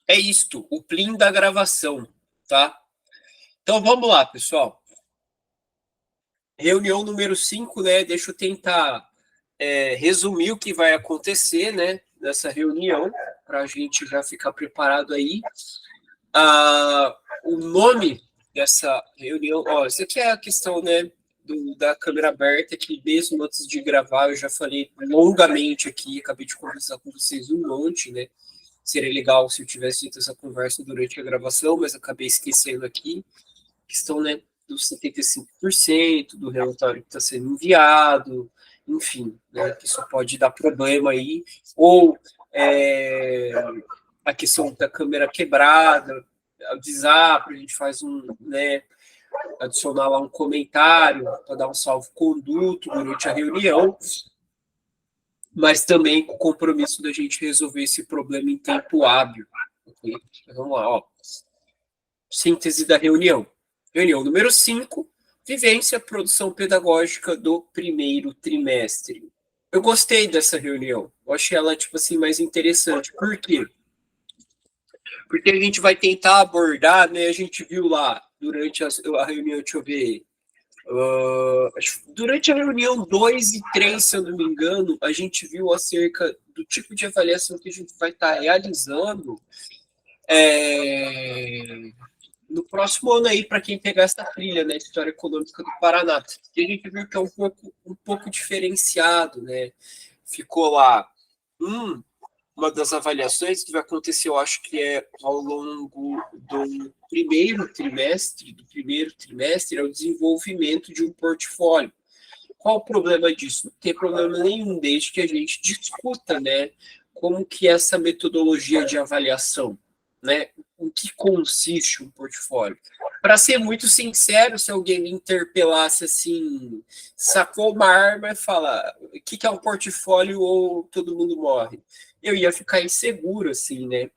é isto, o plim da gravação, tá? Então vamos lá, pessoal. Reunião número 5, né? Deixa eu tentar resumir o que vai acontecer, né? Nessa reunião, para a gente já ficar preparado aí. O nome dessa reunião, ó, isso aqui é a questão, né? Da câmera aberta, que mesmo antes de gravar, eu já falei longamente aqui, acabei de conversar com vocês um monte, né? Seria legal se eu tivesse feito essa conversa durante a gravação, mas acabei esquecendo aqui. Questão, né, dos 75% do relatório que está sendo enviado, enfim, né, que isso pode dar problema aí, ou a questão da câmera quebrada, avisar para a gente faz né, adicionar lá um comentário para dar um salvo-conduto durante a reunião, mas também com o compromisso da gente resolver esse problema em tempo hábil. Okay? Vamos lá, ó. Síntese da reunião. Reunião número 5, vivência, produção pedagógica do primeiro trimestre. Eu gostei dessa reunião. Eu achei ela, tipo assim, mais interessante. Por quê? Porque a gente vai tentar abordar, né? A gente viu lá, durante a reunião, deixa eu ver, durante a reunião 2 e 3, se eu não me engano, a gente viu acerca do tipo de avaliação que a gente vai estar realizando no próximo ano aí, para quem pegar essa trilha, né, História Econômica do Paraná, que a gente viu que é um pouco diferenciado, né? Ficou lá uma das avaliações que vai acontecer, eu acho que é ao longo do primeiro trimestre, é o desenvolvimento de um portfólio. Qual o problema disso? Não tem problema nenhum, desde que a gente discuta, né, como que é essa metodologia de avaliação, né? Em que consiste um portfólio? Para ser muito sincero, se alguém me interpelasse assim, sacou uma arma e fala, o que é um portfólio ou todo mundo morre? Eu ia ficar inseguro, assim, né?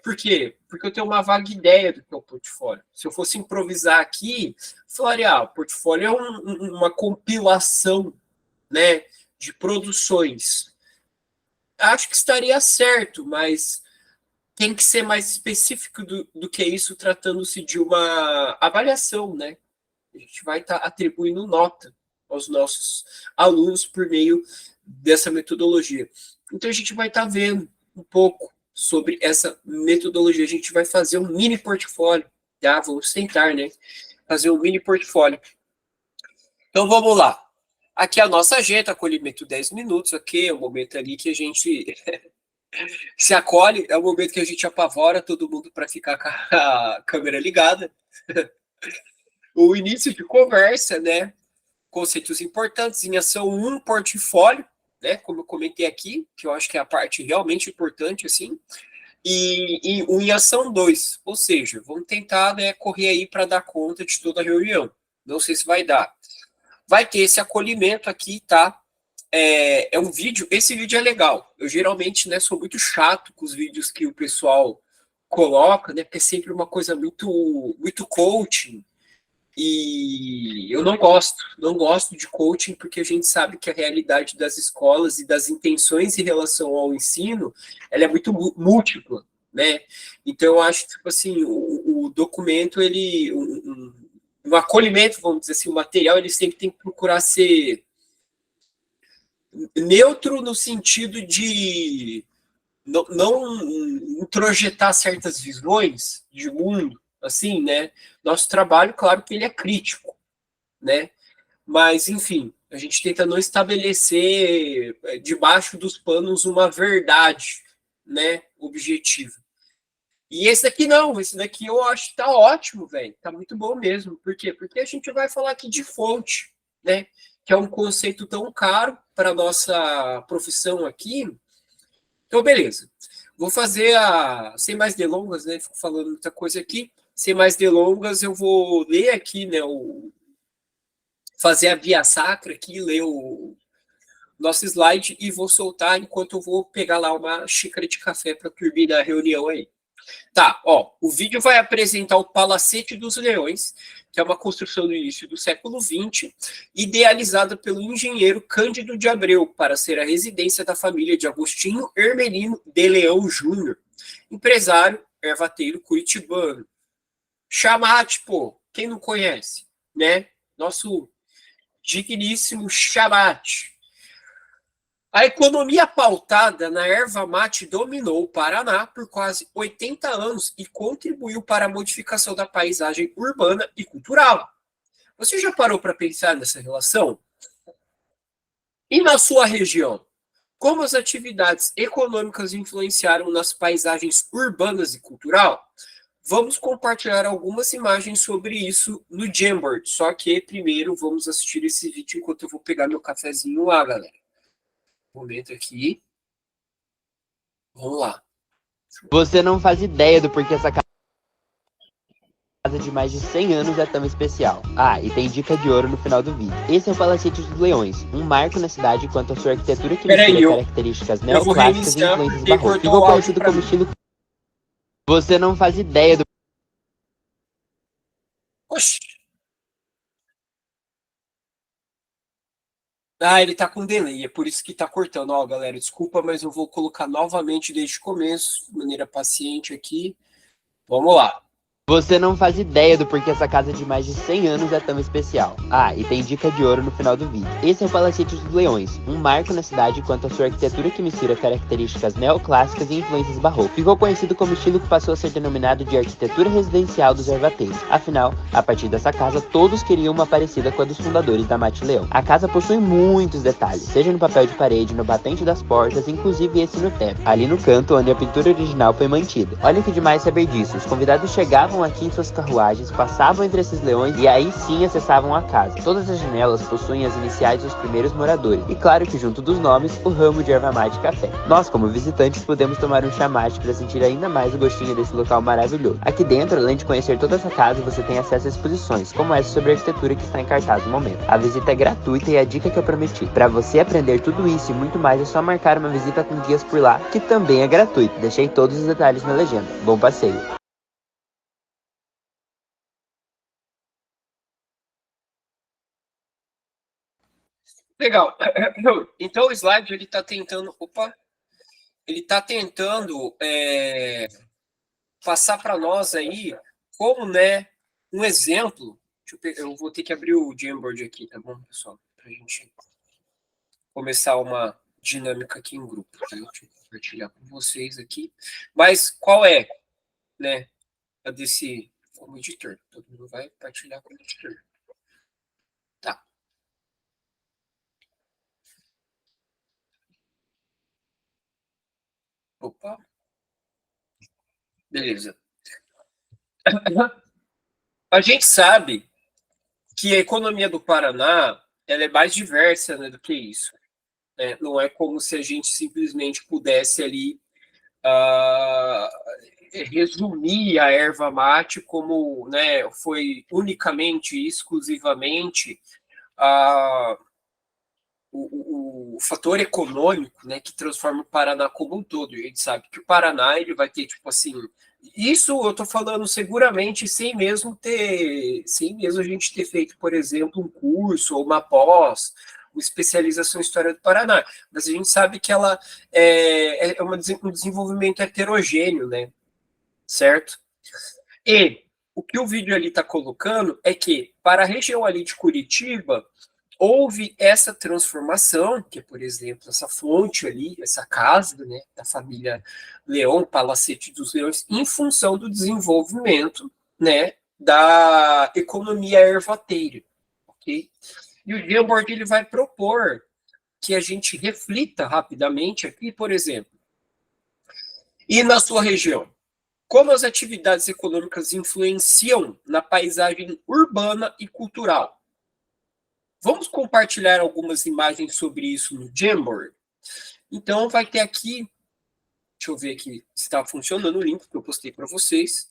Por quê? Porque eu tenho uma vaga ideia do que é o portfólio. Se eu fosse improvisar aqui, falaria, o portfólio é uma compilação, né, de produções. Acho que estaria certo, mas tem que ser mais específico do que isso, tratando-se de uma avaliação, né? A gente vai estar atribuindo nota aos nossos alunos por meio dessa metodologia. Então a gente vai estar vendo um pouco sobre essa metodologia. A gente vai fazer um mini portfólio, tá? Vamos tentar, né? Fazer um mini portfólio. Então vamos lá. Aqui é a nossa agenda, acolhimento 10 minutos, ok? É o momento ali que a gente se acolhe, é o momento que a gente apavora todo mundo para ficar com a câmera ligada. O início de conversa, né? Conceitos importantes em ação um portfólio, né? Como eu comentei aqui, que eu acho que é a parte realmente importante, assim. E em ação 2, ou seja, vamos tentar, né, correr aí para dar conta de toda a reunião. Não sei se vai dar. Vai ter esse acolhimento aqui, tá? É um vídeo, esse vídeo é legal. Eu geralmente, né, sou muito chato com os vídeos que o pessoal coloca, né? Porque é sempre uma coisa muito coaching. E eu não gosto de coaching, porque a gente sabe que a realidade das escolas e das intenções em relação ao ensino, ela é muito múltipla, né? Então eu acho que, tipo assim, o documento, um acolhimento, vamos dizer assim, o material, ele sempre tem que procurar ser neutro no sentido de não introjetar certas visões de mundo, assim, né? Nosso trabalho, claro que ele é crítico, né? Mas, enfim, a gente tenta não estabelecer debaixo dos panos uma verdade, né, objetiva. E esse daqui não, esse daqui eu acho que tá ótimo, velho. Tá muito bom mesmo. Por quê? Porque a gente vai falar aqui de fonte, né? Que é um conceito tão caro para nossa profissão aqui. Então, beleza. Vou fazer sem mais delongas, né? Fico falando muita coisa aqui. Sem mais delongas, eu vou ler aqui, né, fazer a via sacra aqui, ler o nosso slide e vou soltar enquanto eu vou pegar lá uma xícara de café para turbinar a reunião aí. Tá, ó, o vídeo vai apresentar o Palacete dos Leões, que é uma construção do início do século XX, idealizada pelo engenheiro Cândido de Abreu para ser a residência da família de Agostinho Hermelino de Leão Júnior, Empresário, ervateiro curitibano. Chamate, pô, quem não conhece, né? Nosso digníssimo Chamate. A economia pautada na erva mate dominou o Paraná por quase 80 anos e contribuiu para a modificação da paisagem urbana e cultural. Você já parou para pensar nessa relação? E na sua região? Como as atividades econômicas influenciaram nas paisagens urbanas e cultural? Vamos compartilhar algumas imagens sobre isso no Jamboard. Só que primeiro vamos assistir esse vídeo enquanto eu vou pegar meu cafezinho lá, galera. Um momento aqui. Vamos lá. Você não faz ideia do porquê essa casa de mais de 100 anos é tão especial. Ah, e tem dica de ouro no final do vídeo. Esse é o Palacete dos Leões, um marco na cidade quanto à sua arquitetura que mistura características neoclássicas e influências barrocas. Ficou conhecido como estilo... Você não faz ideia do... Oxi. Ah, ele tá com delay, é por isso que tá cortando. Ó, galera, desculpa, mas eu vou colocar novamente desde o começo, de maneira paciente aqui. Vamos lá. Você não faz ideia do porquê essa casa de mais de 100 anos é tão especial. Ah, e tem dica de ouro no final do vídeo. Esse é o Palacete dos Leões, um marco na cidade quanto à sua arquitetura que mistura características neoclássicas e influências barrocas. Ficou conhecido como estilo que passou a ser denominado de arquitetura residencial dos ervateiros. Afinal, a partir dessa casa, todos queriam uma parecida com a dos fundadores da Mate Leão. A casa possui muitos detalhes, seja no papel de parede, no batente das portas, inclusive esse no teto, ali no canto onde a pintura original foi mantida. Olha que demais saber disso, os convidados chegavam aqui em suas carruagens, passavam entre esses leões e aí sim acessavam a casa. Todas as janelas possuem as iniciais dos primeiros moradores e claro que junto dos nomes, o ramo de erva mate café. Nós, como visitantes, podemos tomar um chá mate para sentir ainda mais o gostinho desse local maravilhoso. Aqui dentro, além de conhecer toda essa casa, você tem acesso a exposições, como essa sobre a arquitetura que está em cartaz no momento. A visita é gratuita e é a dica que eu prometi. Para você aprender tudo isso e muito mais, é só marcar uma visita com guias por lá, que também é gratuito. Deixei todos os detalhes na legenda. Bom passeio! Legal. Então o slide ele está tentando, ele está tentando passar para nós aí como, né, um exemplo. Eu vou ter que abrir o Jamboard aqui, tá bom, pessoal? Para a gente começar uma dinâmica aqui em grupo. Tá? Deixa eu compartilhar com vocês aqui. Mas qual é, né, a desse como editor? Todo mundo vai compartilhar com o editor. Tá. Opa. Beleza. A gente sabe que a economia do Paraná ela é mais diversa, né, do que isso. Né? Não é como se a gente simplesmente pudesse ali resumir a erva mate como, né, foi unicamente, exclusivamente o fator econômico, né, que transforma o Paraná como um todo. A gente sabe que o Paraná ele vai ter tipo assim, isso eu estou falando seguramente sem mesmo a gente ter feito, por exemplo, um curso ou uma pós, uma especialização em história do Paraná. Mas a gente sabe que ela um desenvolvimento heterogêneo, né? Certo? E o que o vídeo ali está colocando é que para a região ali de Curitiba houve essa transformação, que é, por exemplo, essa fonte ali, essa casa, né, da família Leão, Palacete dos Leões, em função do desenvolvimento, né, da economia ervateira, ok? E o Jamboard ele vai propor que a gente reflita rapidamente aqui, por exemplo, e na sua região, como as atividades econômicas influenciam na paisagem urbana e cultural. Vamos compartilhar algumas imagens sobre isso no Jamboard? Então, vai ter aqui, deixa eu ver aqui se está funcionando o link que eu postei para vocês.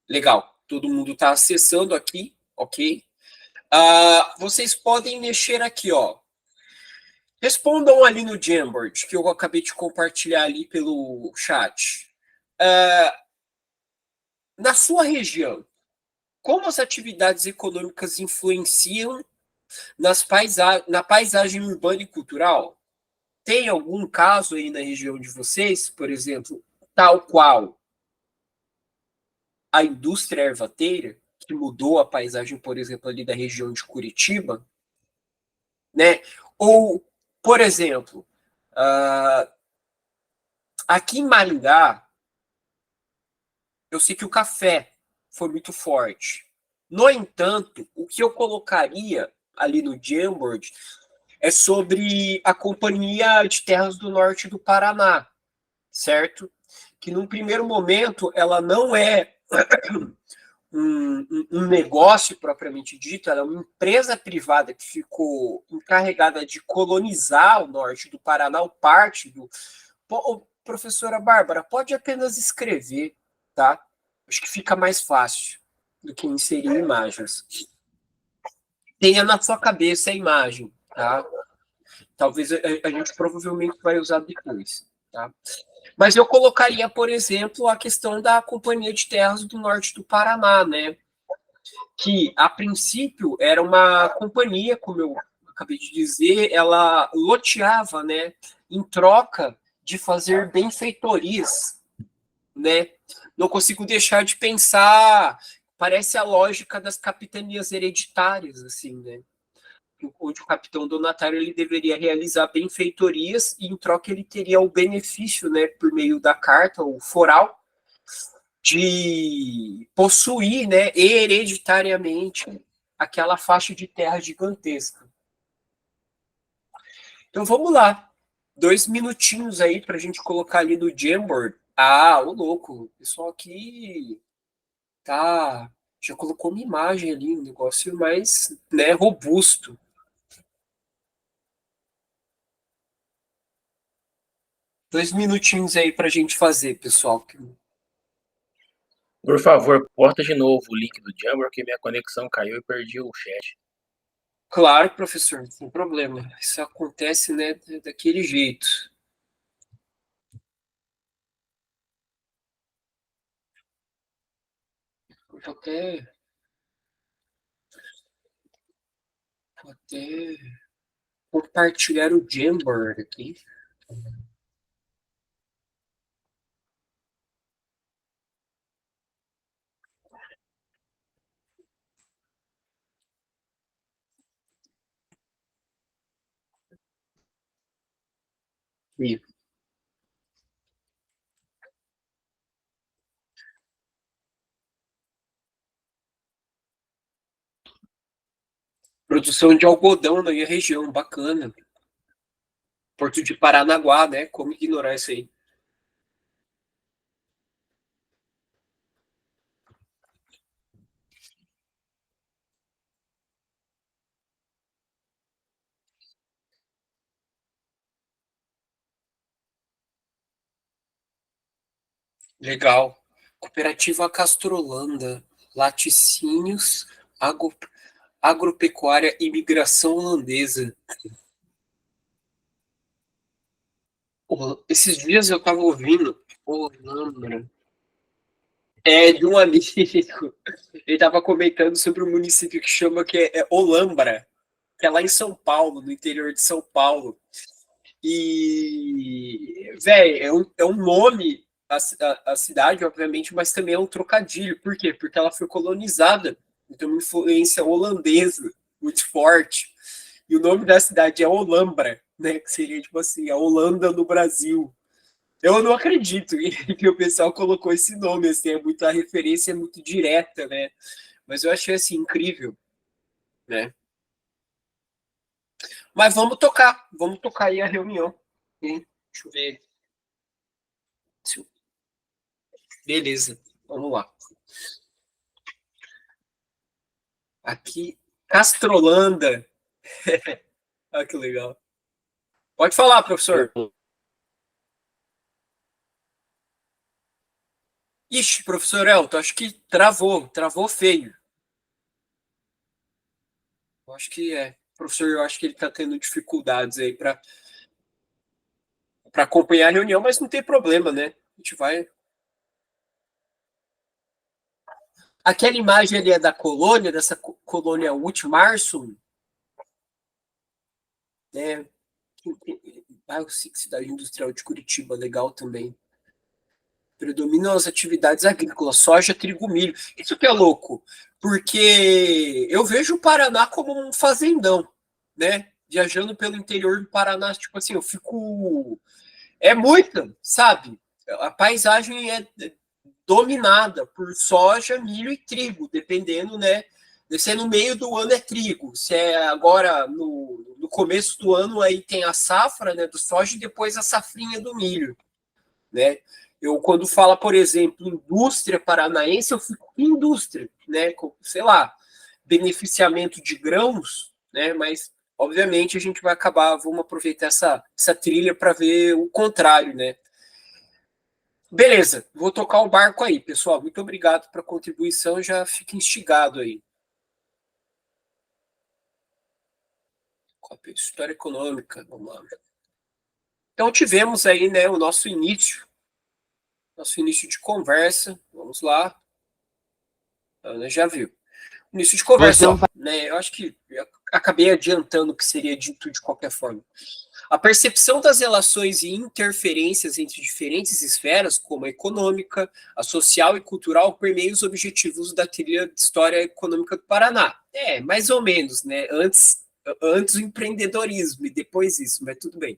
Legal, todo mundo está acessando aqui, ok? Vocês podem mexer aqui, ó. Respondam ali no Jamboard, que eu acabei de compartilhar ali pelo chat. Na sua região, como as atividades econômicas influenciam na paisagem urbana e cultural? tem algum caso aí na região de vocês, por exemplo, tal qual a indústria ervateira, que mudou a paisagem, por exemplo, ali da região de Curitiba, né? Ou, por exemplo, aqui em Maringá, eu sei que o café foi muito forte. No entanto, o que eu colocaria ali no Jamboard é sobre a Companhia de Terras do Norte do Paraná, certo? Que num primeiro momento ela não é um negócio propriamente dito, ela é uma empresa privada que ficou encarregada de colonizar o norte do Paraná, ou parte do. Professora Bárbara, pode apenas escrever, tá? Acho que fica mais fácil do que inserir imagens. Tenha na sua cabeça a imagem, tá? Talvez a gente provavelmente vai usar depois, tá? Mas eu colocaria, por exemplo, a questão da Companhia de Terras do Norte do Paraná, né? Que, a princípio, era uma companhia, como eu acabei de dizer, ela loteava, né? Em troca de fazer benfeitorias, né? Não consigo deixar de pensar, parece a lógica das capitanias hereditárias, assim, né? Onde o capitão donatário ele deveria realizar benfeitorias e em troca ele teria o benefício, né, por meio da carta, o foral, de possuir, né, hereditariamente aquela faixa de terra gigantesca. Então vamos lá, 2 minutinhos aí para a gente colocar ali no Jamboard. Ah, ô louco, o pessoal aqui tá, já colocou uma imagem ali, um negócio mais, né, robusto. 2 minutinhos aí para a gente fazer, pessoal. Por favor, porta de novo o link do Jamboard, que minha conexão caiu e perdi o chat. Claro, professor, não tem problema. Isso acontece, né, daquele jeito. Vou até compartilhar o Jamboard aqui. E produção de algodão na minha região, bacana. Porto de Paranaguá, né? Como ignorar isso aí? Legal. Cooperativa Castrolanda, laticínios, agropecuária e migração holandesa. Esses dias eu estava ouvindo Holambra. É de um amigo. Ele estava comentando sobre um município que chama que é Olambra, que é lá em São Paulo, no interior de São Paulo. E, velho, é um nome, a cidade, obviamente, mas também é um trocadilho. Por quê? Porque ela foi colonizada. Então, uma influência holandesa muito forte. E o nome da cidade é Olambra, né? Que seria tipo assim, a Holanda no Brasil. Eu não acredito que o pessoal colocou esse nome, assim, é muito, a referência é muito direta, né? Mas eu achei assim incrível, né? Mas vamos tocar aí a reunião, hein? Deixa eu ver. Beleza, vamos lá. Aqui, Castrolanda. Ah, que legal. Pode falar, professor. Ixi, professor Elton, acho que travou feio. Eu acho que é. Professor, eu acho que ele está tendo dificuldades aí para acompanhar a reunião, mas não tem problema, né? A gente vai. Aquela imagem ali é da colônia, dessa colônia Ultimarsum, né? bairro Cidade Industrial de Curitiba, legal também. Predominam as atividades agrícolas, soja, trigo, milho. Isso que é louco, porque eu vejo o Paraná como um fazendão, né? Viajando pelo interior do Paraná, tipo assim, eu fico... É muita, sabe? A paisagem é dominada por soja, milho e trigo, dependendo, né? Se é no meio do ano é trigo, se é agora no começo do ano aí tem a safra, né, do soja e depois a safrinha do milho, né? Eu quando fala, por exemplo, indústria paranaense, eu fico em indústria, né? Sei lá, beneficiamento de grãos, né? Mas obviamente a gente vai acabar, vamos aproveitar essa trilha para ver o contrário, né? Beleza, vou tocar o barco aí, pessoal. Muito obrigado pela contribuição, já fica instigado aí. História econômica, vamos lá. Então tivemos aí, né, o nosso início de conversa. Vamos lá. A Ana já viu. Início de conversa, né? Eu acho que eu acabei adiantando o que seria dito de qualquer forma. A percepção das relações e interferências entre diferentes esferas, como a econômica, a social e cultural, permeia os objetivos da trilha de História Econômica do Paraná. É, mais ou menos, né? Antes o empreendedorismo e depois isso, mas tudo bem.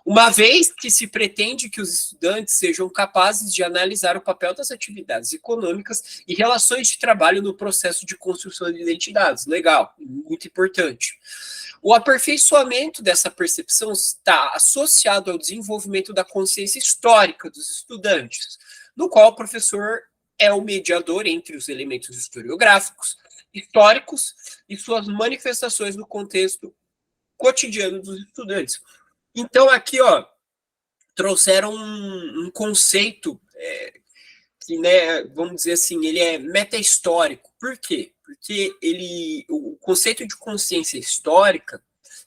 Uma vez que se pretende que os estudantes sejam capazes de analisar o papel das atividades econômicas e relações de trabalho no processo de construção de identidades. Legal, muito importante. O aperfeiçoamento dessa percepção está associado ao desenvolvimento da consciência histórica dos estudantes, no qual o professor é o mediador entre os elementos historiográficos, históricos e suas manifestações no contexto cotidiano dos estudantes. Então, aqui, ó, trouxeram um conceito que, né, vamos dizer assim, ele é meta-histórico. Por quê? Porque o conceito de consciência histórica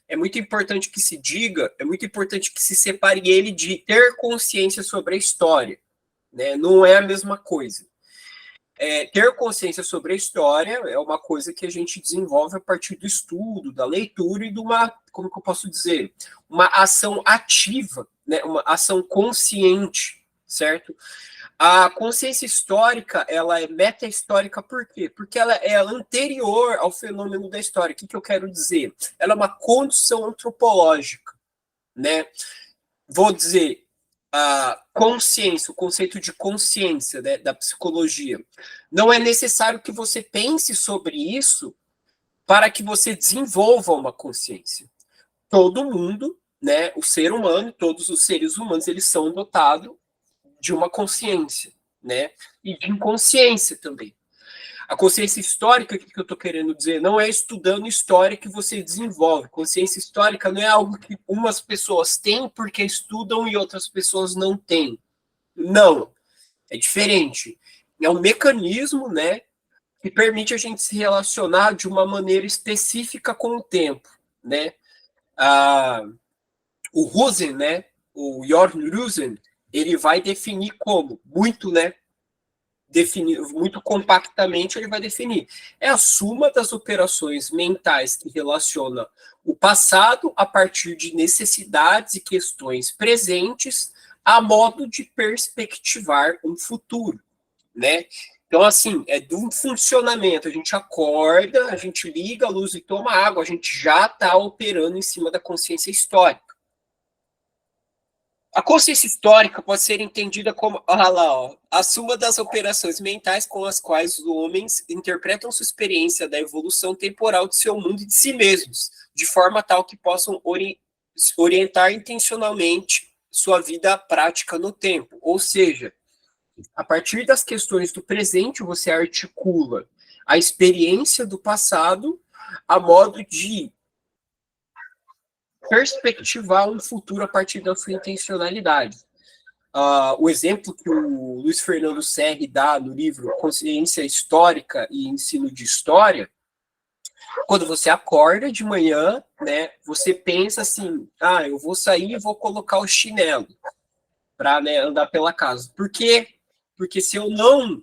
é muito importante que se diga, é muito importante que se separe ele de ter consciência sobre a história, né? Não é a mesma coisa. Ter consciência sobre a história é uma coisa que a gente desenvolve a partir do estudo, da leitura e de uma, como que eu posso dizer, uma ação ativa, né? Uma ação consciente, certo? A consciência histórica, ela é meta-histórica por quê? Porque ela é anterior ao fenômeno da história. O que eu quero dizer? Ela é uma condição antropológica, né? Vou dizer, a consciência, o conceito de consciência, né, da psicologia. Não é necessário que você pense sobre isso para que você desenvolva uma consciência. Todo mundo, né, o ser humano, todos os seres humanos, eles são dotados de uma consciência, né, e de inconsciência também. A consciência histórica, o que eu estou querendo dizer, não é estudando história que você desenvolve. Consciência histórica não é algo que umas pessoas têm porque estudam e outras pessoas não têm. Não, é diferente. É um mecanismo, né, que permite a gente se relacionar de uma maneira específica com o tempo, né. O Rosen, né, o Jorn Rosen, ele vai definir como, muito, né, definir, muito compactamente, ele vai definir. É a suma das operações mentais que relaciona o passado a partir de necessidades e questões presentes a modo de perspectivar um futuro, né? Então, assim, é de um funcionamento. A gente acorda, a gente liga a luz e toma água, a gente já está operando em cima da consciência histórica. A consciência histórica pode ser entendida como a suma das operações mentais com as quais os homens interpretam sua experiência da evolução temporal de seu mundo e de si mesmos, de forma tal que possam orientar intencionalmente sua vida prática no tempo. Ou seja, a partir das questões do presente, você articula a experiência do passado a modo de perspectivar um futuro a partir da sua intencionalidade. O exemplo que o Luiz Fernando Serri dá no livro Consciência Histórica e Ensino de História, quando você acorda de manhã, né, você pensa assim, eu vou sair e vou colocar o chinelo para, né, andar pela casa. Por quê? Porque se eu não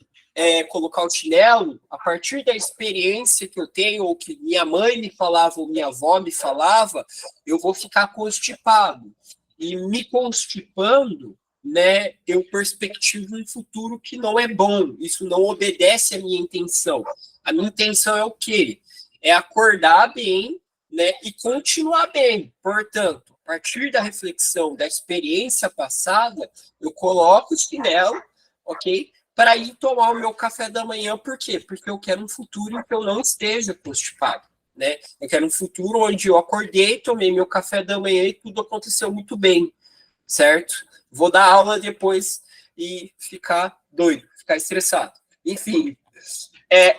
colocar o chinelo, a partir da experiência que eu tenho, ou que minha mãe me falava, ou minha avó me falava, eu vou ficar constipado. e me constipando, né, eu perspectivo um futuro que não é bom. Isso não obedece à minha intenção. A minha intenção é o quê? É acordar bem, né, e continuar bem. Portanto, a partir da reflexão da experiência passada, eu coloco o chinelo, ok? Para ir tomar o meu café da manhã. Por quê? Porque eu quero um futuro em que eu não esteja constipado, né? Eu quero um futuro onde eu acordei, tomei meu café da manhã e tudo aconteceu muito bem, certo? Vou dar aula depois e ficar doido, ficar estressado. Enfim,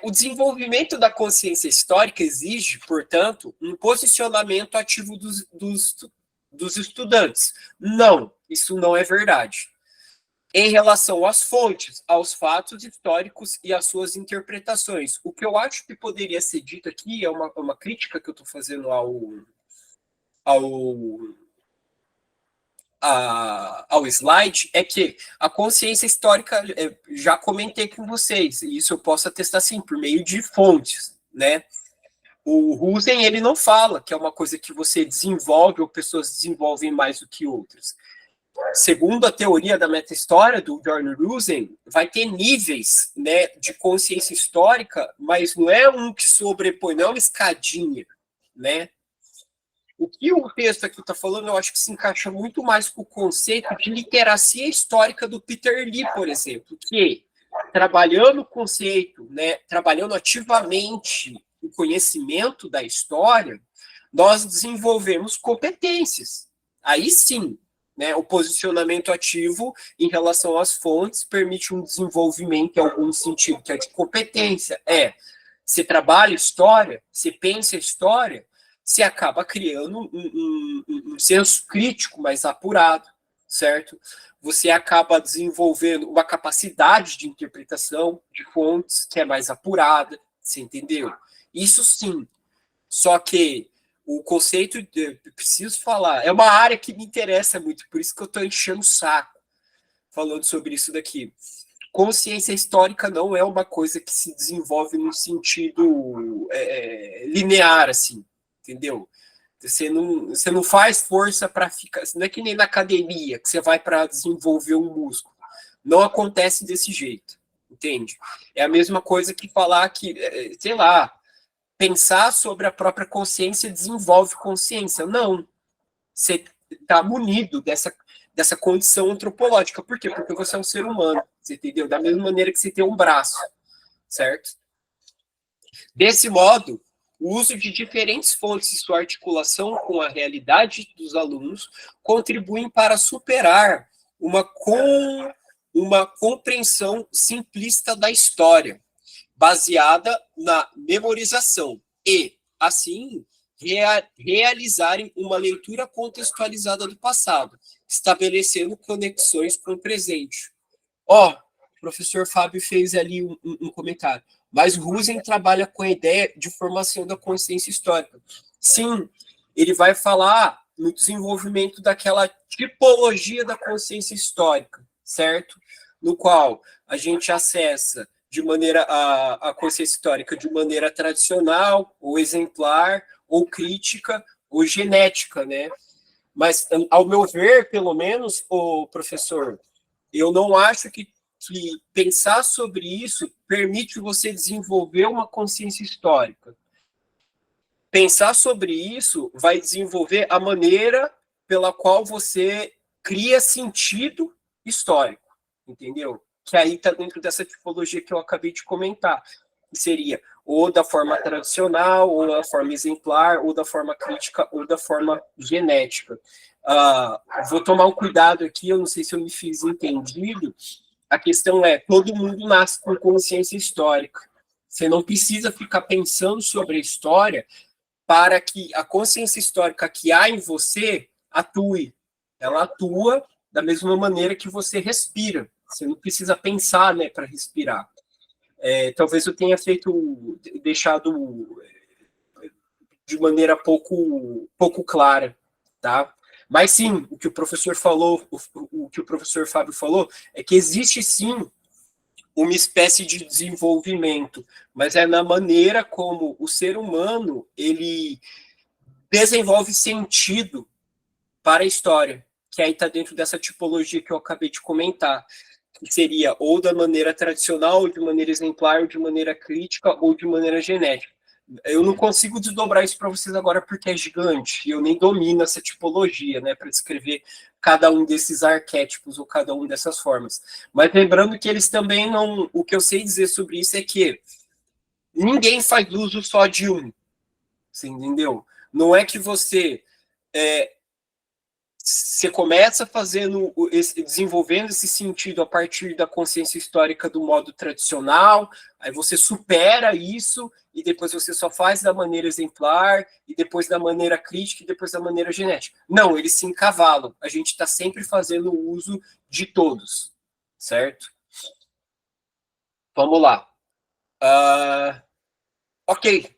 o desenvolvimento da consciência histórica exige, portanto, um posicionamento ativo dos estudantes. Não, isso não é verdade. Em relação às fontes, aos fatos históricos e às suas interpretações. O que eu acho que poderia ser dito aqui é uma crítica que eu estou fazendo ao slide, é que a consciência histórica, já comentei com vocês, e isso eu posso atestar sim, por meio de fontes, né? O Rusen, ele não fala que é uma coisa que você desenvolve ou pessoas desenvolvem mais do que outras. Segundo a teoria da meta-história do Jordan Rusen, vai ter níveis, né, de consciência histórica, mas não é um que sobrepõe, não é uma escadinha, né? O que o texto aqui está falando, eu acho que se encaixa muito mais com o conceito de literacia histórica do Peter Lee, por exemplo, que, trabalhando o conceito, né, trabalhando ativamente o conhecimento da história, nós desenvolvemos competências. Aí sim, né, o posicionamento ativo em relação às fontes permite um desenvolvimento em algum sentido, que é de competência. Você trabalha história, você pensa história, você acaba criando um senso crítico mais apurado, certo? Você acaba desenvolvendo uma capacidade de interpretação de fontes que é mais apurada, você entendeu? Isso sim. Só que o conceito, preciso falar, é uma área que me interessa muito, por isso que eu estou enchendo o saco falando sobre isso daqui. Consciência histórica não é uma coisa que se desenvolve no sentido linear, assim, entendeu? Você não faz força para ficar. Não é que nem na academia, que você vai para desenvolver um músculo. Não acontece desse jeito, entende? É a mesma coisa que falar que, sei lá, pensar sobre a própria consciência desenvolve consciência. Não. Você está munido dessa condição antropológica. Por quê? Porque você é um ser humano, você entendeu? Da mesma maneira que você tem um braço, certo? Desse modo, o uso de diferentes fontes e sua articulação com a realidade dos alunos contribuem para superar uma compreensão simplista da história, baseada na memorização e, assim, realizarem uma leitura contextualizada do passado, estabelecendo conexões com o presente. O professor Fábio fez ali um comentário. Mas Rusen trabalha com a ideia de formação da consciência histórica. Sim, ele vai falar no desenvolvimento daquela tipologia da consciência histórica, certo? No qual a gente acessa de maneira a consciência histórica de maneira tradicional, ou exemplar, ou crítica, ou genética, né? Mas, ao meu ver, pelo menos, o professor, eu não acho que pensar sobre isso permite você desenvolver uma consciência histórica. Pensar sobre isso vai desenvolver a maneira pela qual você cria sentido histórico, entendeu? Que aí está dentro dessa tipologia que eu acabei de comentar, que seria ou da forma tradicional, ou da forma exemplar, ou da forma crítica, ou da forma genética. Vou tomar um cuidado aqui, eu não sei se eu me fiz entendido. A questão é, todo mundo nasce com consciência histórica. Você não precisa ficar pensando sobre a história para que a consciência histórica que há em você atue. Ela atua da mesma maneira que você respira. Você não precisa pensar, né, para respirar. Talvez eu tenha deixado de maneira pouco clara, tá? Mas sim, o que o professor falou, o que o professor Fábio falou, é que existe sim uma espécie de desenvolvimento, mas é na maneira como o ser humano ele desenvolve sentido para a história, que aí está dentro dessa tipologia que eu acabei de comentar, que seria ou da maneira tradicional, ou de maneira exemplar, ou de maneira crítica, ou de maneira genética. Eu não consigo desdobrar isso para vocês agora porque é gigante, e eu nem domino essa tipologia, né, para descrever cada um desses arquétipos ou cada um dessas formas. Mas lembrando que eles também não... O que eu sei dizer sobre isso é que ninguém faz uso só de um, você entendeu? Não é que você começa fazendo desenvolvendo esse sentido a partir da consciência histórica do modo tradicional, aí você supera isso e depois você só faz da maneira exemplar e depois da maneira crítica e depois da maneira genética. Não, eles se encavalam. A gente está sempre fazendo uso de todos, certo? Vamos lá. Ok.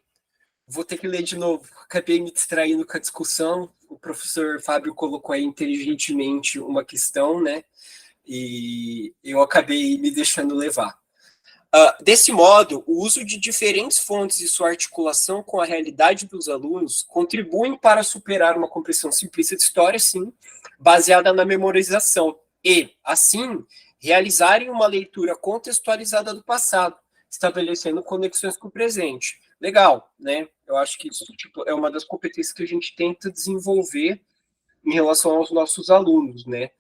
Vou ter que ler de novo. Acabei me distraindo com a discussão. O professor Fábio colocou aí inteligentemente uma questão, né? E eu acabei me deixando levar. Desse modo, o uso de diferentes fontes e sua articulação com a realidade dos alunos contribuem para superar uma compreensão simplista de história, sim, baseada na memorização, e, assim, realizarem uma leitura contextualizada do passado, estabelecendo conexões com o presente. Legal, né? Eu acho que isso é uma das competências que a gente tenta desenvolver em relação aos nossos alunos, né?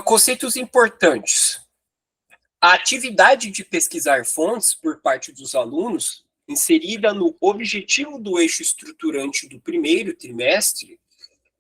Conceitos importantes. A atividade de pesquisar fontes por parte dos alunos, inserida no objetivo do eixo estruturante do primeiro trimestre,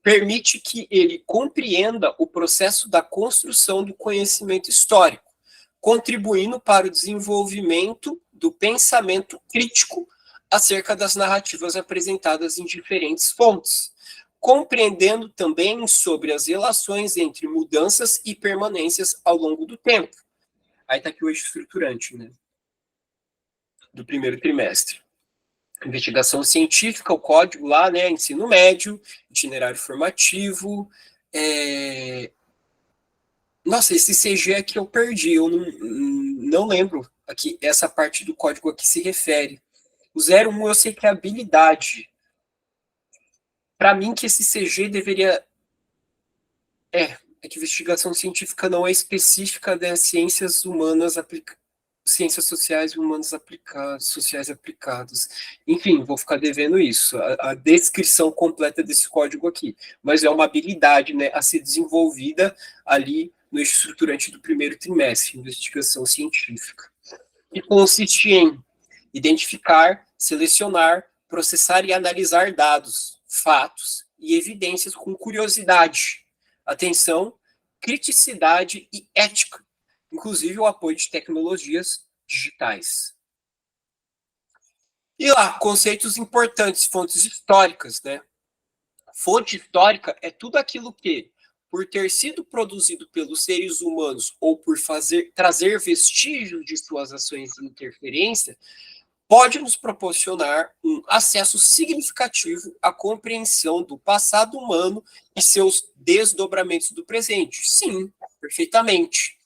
permite que ele compreenda o processo da construção do conhecimento histórico, contribuindo para o desenvolvimento do pensamento crítico acerca das narrativas apresentadas em diferentes fontes, compreendendo também sobre as relações entre mudanças e permanências ao longo do tempo. Aí está aqui o eixo estruturante, né, do primeiro trimestre. Investigação científica, o código lá, né, ensino médio, itinerário formativo. Nossa, esse CG aqui eu perdi, eu não lembro aqui, essa parte do código a que se refere. O 01 eu sei que é habilidade. Para mim que esse CG deveria... É que investigação científica não é específica das ciências humanas aplicadas, ciências sociais e humanas aplicadas, sociais aplicadas. Enfim, vou ficar devendo isso, a descrição completa desse código aqui. Mas é uma habilidade, né, a ser desenvolvida ali no eixo estruturante do primeiro trimestre, investigação científica. E consiste em identificar, selecionar, processar e analisar dados, fatos e evidências com curiosidade, atenção, criticidade e ética, inclusive o apoio de tecnologias digitais. E lá, conceitos importantes, fontes históricas, né? Fonte histórica é tudo aquilo que, por ter sido produzido pelos seres humanos ou por trazer vestígios de suas ações de interferência, pode nos proporcionar um acesso significativo à compreensão do passado humano e seus desdobramentos do presente. Sim, perfeitamente.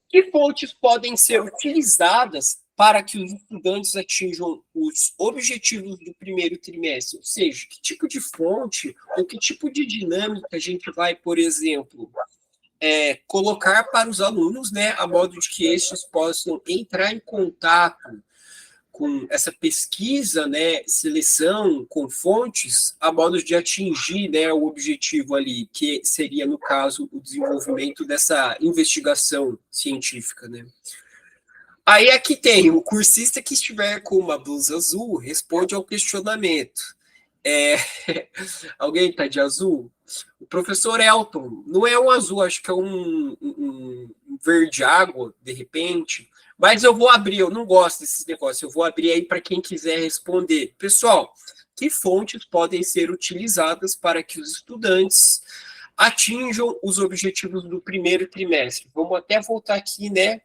Que fontes podem ser utilizadas para que os estudantes atinjam os objetivos do primeiro trimestre? Ou seja, que tipo de fonte ou que tipo de dinâmica a gente vai, por exemplo, colocar para os alunos, né, a modo de que estes possam entrar em contato com essa pesquisa, né, seleção com fontes, a modo de atingir, né, o objetivo ali, que seria, no caso, o desenvolvimento dessa investigação científica, né. Aí aqui tem o cursista que estiver com uma blusa azul, responde ao questionamento. Alguém está de azul? O professor Elton, não é um azul, acho que é um verde água, de repente. Mas eu vou abrir, eu não gosto desses negócios, eu vou abrir aí para quem quiser responder. Pessoal, que fontes podem ser utilizadas para que os estudantes atinjam os objetivos do primeiro trimestre? Vamos até voltar aqui, né?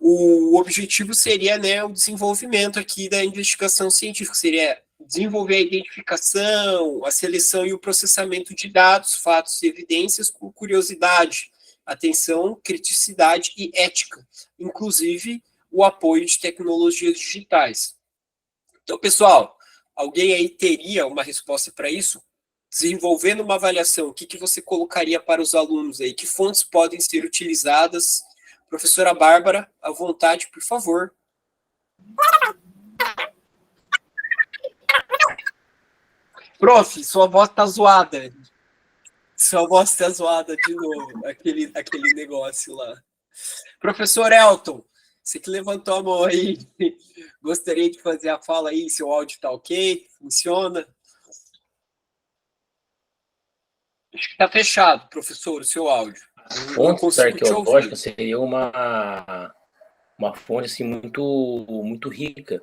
O objetivo seria, né, o desenvolvimento aqui da investigação científica, seria desenvolver a identificação, a seleção e o processamento de dados, fatos e evidências com curiosidade, atenção, criticidade e ética, inclusive o apoio de tecnologias digitais. Então, pessoal, alguém aí teria uma resposta para isso? desenvolvendo uma avaliação, o que você colocaria para os alunos aí? Que fontes podem ser utilizadas? Professora Bárbara, à vontade, por favor. Prof, sua voz tá zoada. Sua voz tá zoada de novo, aquele negócio lá. Professor Elton, você que levantou a mão aí, gostaria de fazer a fala aí, seu áudio tá ok? Funciona? Acho que tá fechado, professor, o seu áudio. Fontes arqueológicas seria uma fonte assim, muito rica.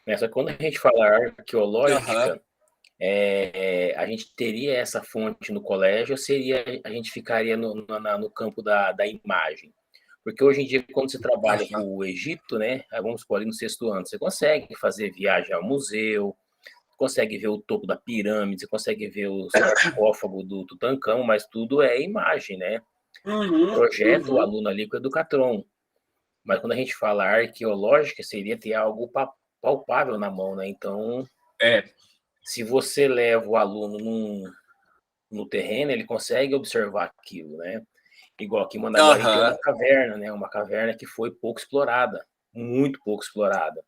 Né? Só que quando a gente fala arqueológica, a gente teria essa fonte no colégio, a gente ficaria no campo da imagem. Porque hoje em dia, quando você trabalha com o Egito, né, vamos supor, ali no sexto ano, você consegue fazer viagem ao museu, consegue ver o topo da pirâmide, você consegue ver o sarcófago do Tutancâmon, mas tudo é imagem, né? Projeta o aluno ali com o Educatron. Mas quando a gente fala arqueológica, seria ter algo palpável na mão, né? Então, se você leva o aluno no terreno, ele consegue observar aquilo, né? Igual aqui em Mandaguari tem uma caverna, né? Uma caverna que foi pouco explorada, muito pouco explorada.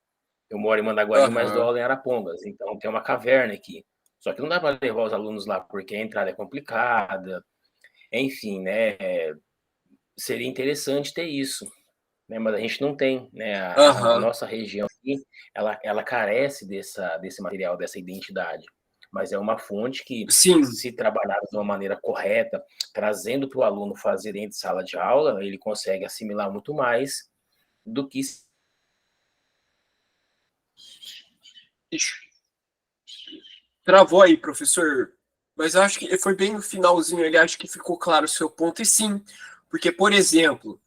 Eu moro em Mandaguari, mas dou aula em Arapongas, então tem uma caverna aqui. Só que não dá para levar os alunos lá, porque a entrada é complicada. Enfim, né? Seria interessante ter isso, né? Mas a gente não tem, né? A nossa região aqui, ela carece desse material, dessa identidade. Mas é uma fonte que, se trabalhada de uma maneira correta, trazendo para o aluno fazer dentro de sala de aula, ele consegue assimilar muito mais do que... Travou aí, professor. Mas eu acho que foi bem no finalzinho ali, acho que ficou claro o seu ponto. E sim, porque, por exemplo,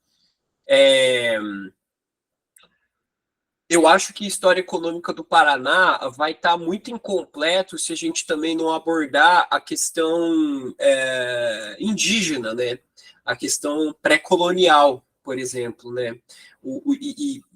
eu acho que a história econômica do Paraná vai estar muito incompleto se a gente também não abordar a questão indígena, né? A questão pré-colonial, por exemplo, né?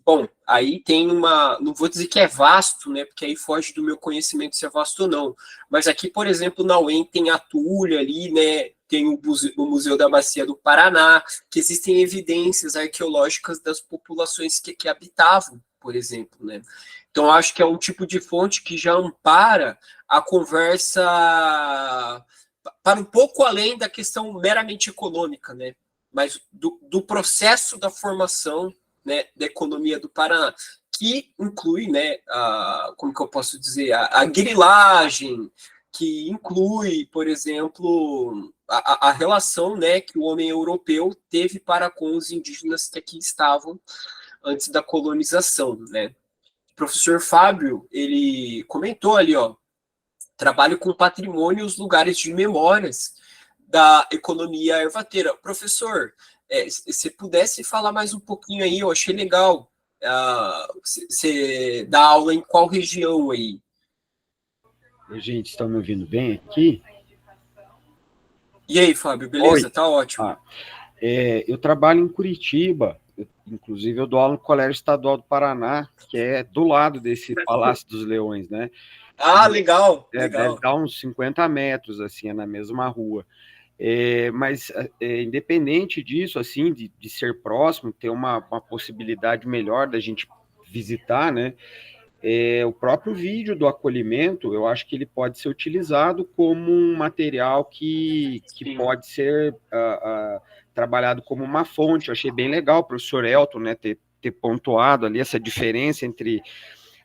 Bom, aí tem uma... Não vou dizer que é vasto, né? Porque aí foge do meu conhecimento se é vasto ou não. Mas aqui, por exemplo, na UEM tem a Tulha ali, né? Tem o Museu da Bacia do Paraná, que existem evidências arqueológicas das populações que habitavam, por exemplo, né? Então, acho que é um tipo de fonte que já ampara a conversa para um pouco além da questão meramente econômica, né? Mas do processo da formação, né, da economia do Paraná, que inclui, né, como que eu posso dizer, a grilagem, que inclui, por exemplo, a relação, né, que o homem europeu teve para com os indígenas que aqui estavam antes da colonização, né? O professor Fábio, ele comentou ali, ó, trabalho com patrimônio e os lugares de memórias da economia ervateira. Professor, se pudesse falar mais um pouquinho aí, eu achei legal. Você dá aula em qual região aí? Gente, estão me ouvindo bem aqui? E aí, Fábio, beleza? Oi. Tá ótimo. Eu trabalho em Curitiba, inclusive eu dou aula no Colégio Estadual do Paraná, que é do lado desse Palácio dos Leões, né? Legal, legal. Deve dar uns 50 metros, assim, é na mesma rua. Mas, independente disso, assim, de ser próximo, ter uma possibilidade melhor da gente visitar, né? O próprio vídeo do acolhimento, eu acho que ele pode ser utilizado como um material que pode ser trabalhado como uma fonte. Eu achei bem legal o professor Elton, né, ter pontuado ali essa diferença entre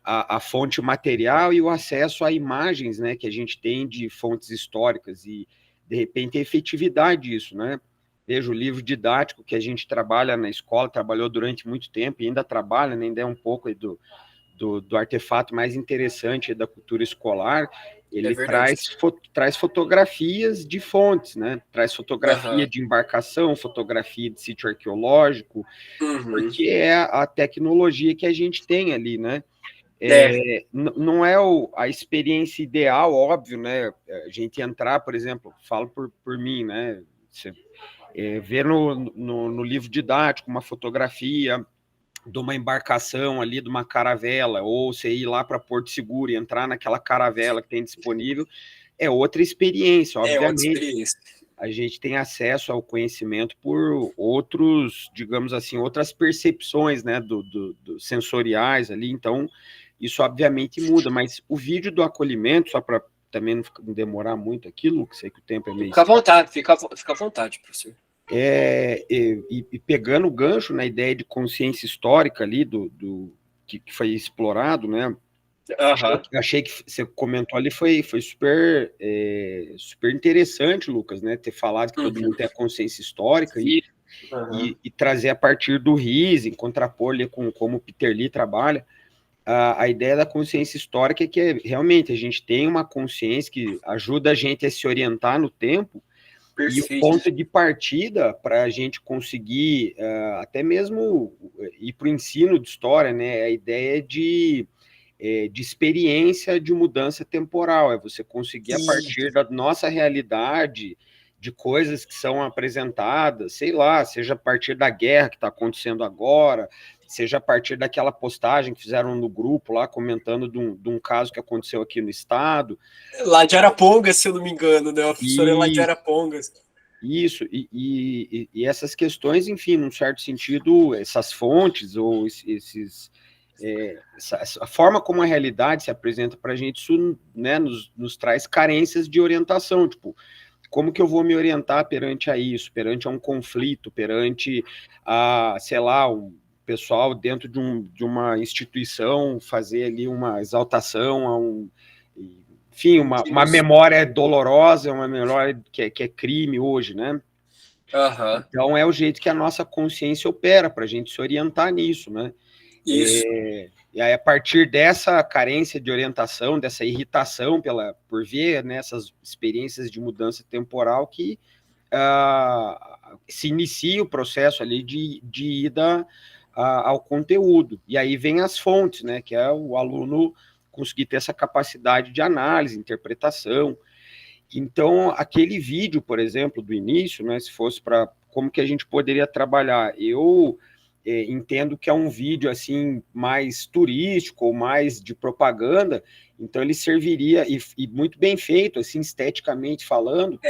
a fonte material e o acesso a imagens, né, que a gente tem de fontes históricas e, de repente, a efetividade disso, né? Veja, o livro didático que a gente trabalha na escola, trabalhou durante muito tempo e ainda trabalha, né, ainda é um pouco aí do artefato mais interessante da cultura escolar, ele traz fotografias de fontes, né? Traz fotografia de embarcação, fotografia de sítio arqueológico, porque é a tecnologia que a gente tem ali, né? Não é a experiência ideal, óbvio, né? A gente entrar, por exemplo, falo por mim, né? Você, ver no livro didático uma fotografia de uma embarcação ali, de uma caravela, ou você ir lá para Porto Seguro e entrar naquela caravela que tem disponível, é outra experiência, É outra obviamente. experiência. A gente tem acesso ao conhecimento por outros, digamos assim, outras percepções, né, do sensoriais ali, então isso obviamente muda, mas o vídeo do acolhimento, só para também não demorar muito aqui, Lucas, sei que o tempo é meio... Fica à vontade, fica à vontade, professor. E pegando o gancho na ideia de consciência histórica ali, que foi explorado, né, achei que você comentou ali, foi super, super interessante, Lucas, né, ter falado que todo mundo tem a consciência histórica e trazer a partir do Riese, contrapor ali com como o Peter Lee trabalha, a ideia da consciência histórica é que realmente a gente tem uma consciência que ajuda a gente a se orientar no tempo. Perfeito. E o ponto de partida para a gente conseguir até mesmo ir para o ensino de história, né, é a ideia de experiência de mudança temporal, é você conseguir, a partir da nossa realidade, de coisas que são apresentadas, sei lá, seja a partir da guerra que está acontecendo agora, seja a partir daquela postagem que fizeram no grupo lá, comentando de um caso que aconteceu aqui no estado. Lá de Arapongas, se eu não me engano, né? A professora é lá de Arapongas. Isso, e essas questões, enfim, num certo sentido, essas fontes, ou a forma como a realidade se apresenta para a gente, isso, né, nos traz carências de orientação, tipo, como que eu vou me orientar perante a isso, perante a um conflito, perante a, sei lá, um pessoal dentro de uma instituição fazer ali uma exaltação a enfim, uma memória dolorosa, uma memória que é crime hoje, né? Então é o jeito que a nossa consciência opera para a gente se orientar nisso, né? Isso. E aí, a partir dessa carência de orientação, dessa irritação por ver, né, essas experiências de mudança temporal, que se inicia o processo ali de ida ao conteúdo. E aí vem as fontes, né, que é o aluno conseguir ter essa capacidade de análise, interpretação. Então, aquele vídeo, por exemplo, do início, né, se fosse para como que a gente poderia trabalhar, eu entendo que é um vídeo assim mais turístico ou mais de propaganda, então ele serviria, e muito bem feito, assim, esteticamente falando,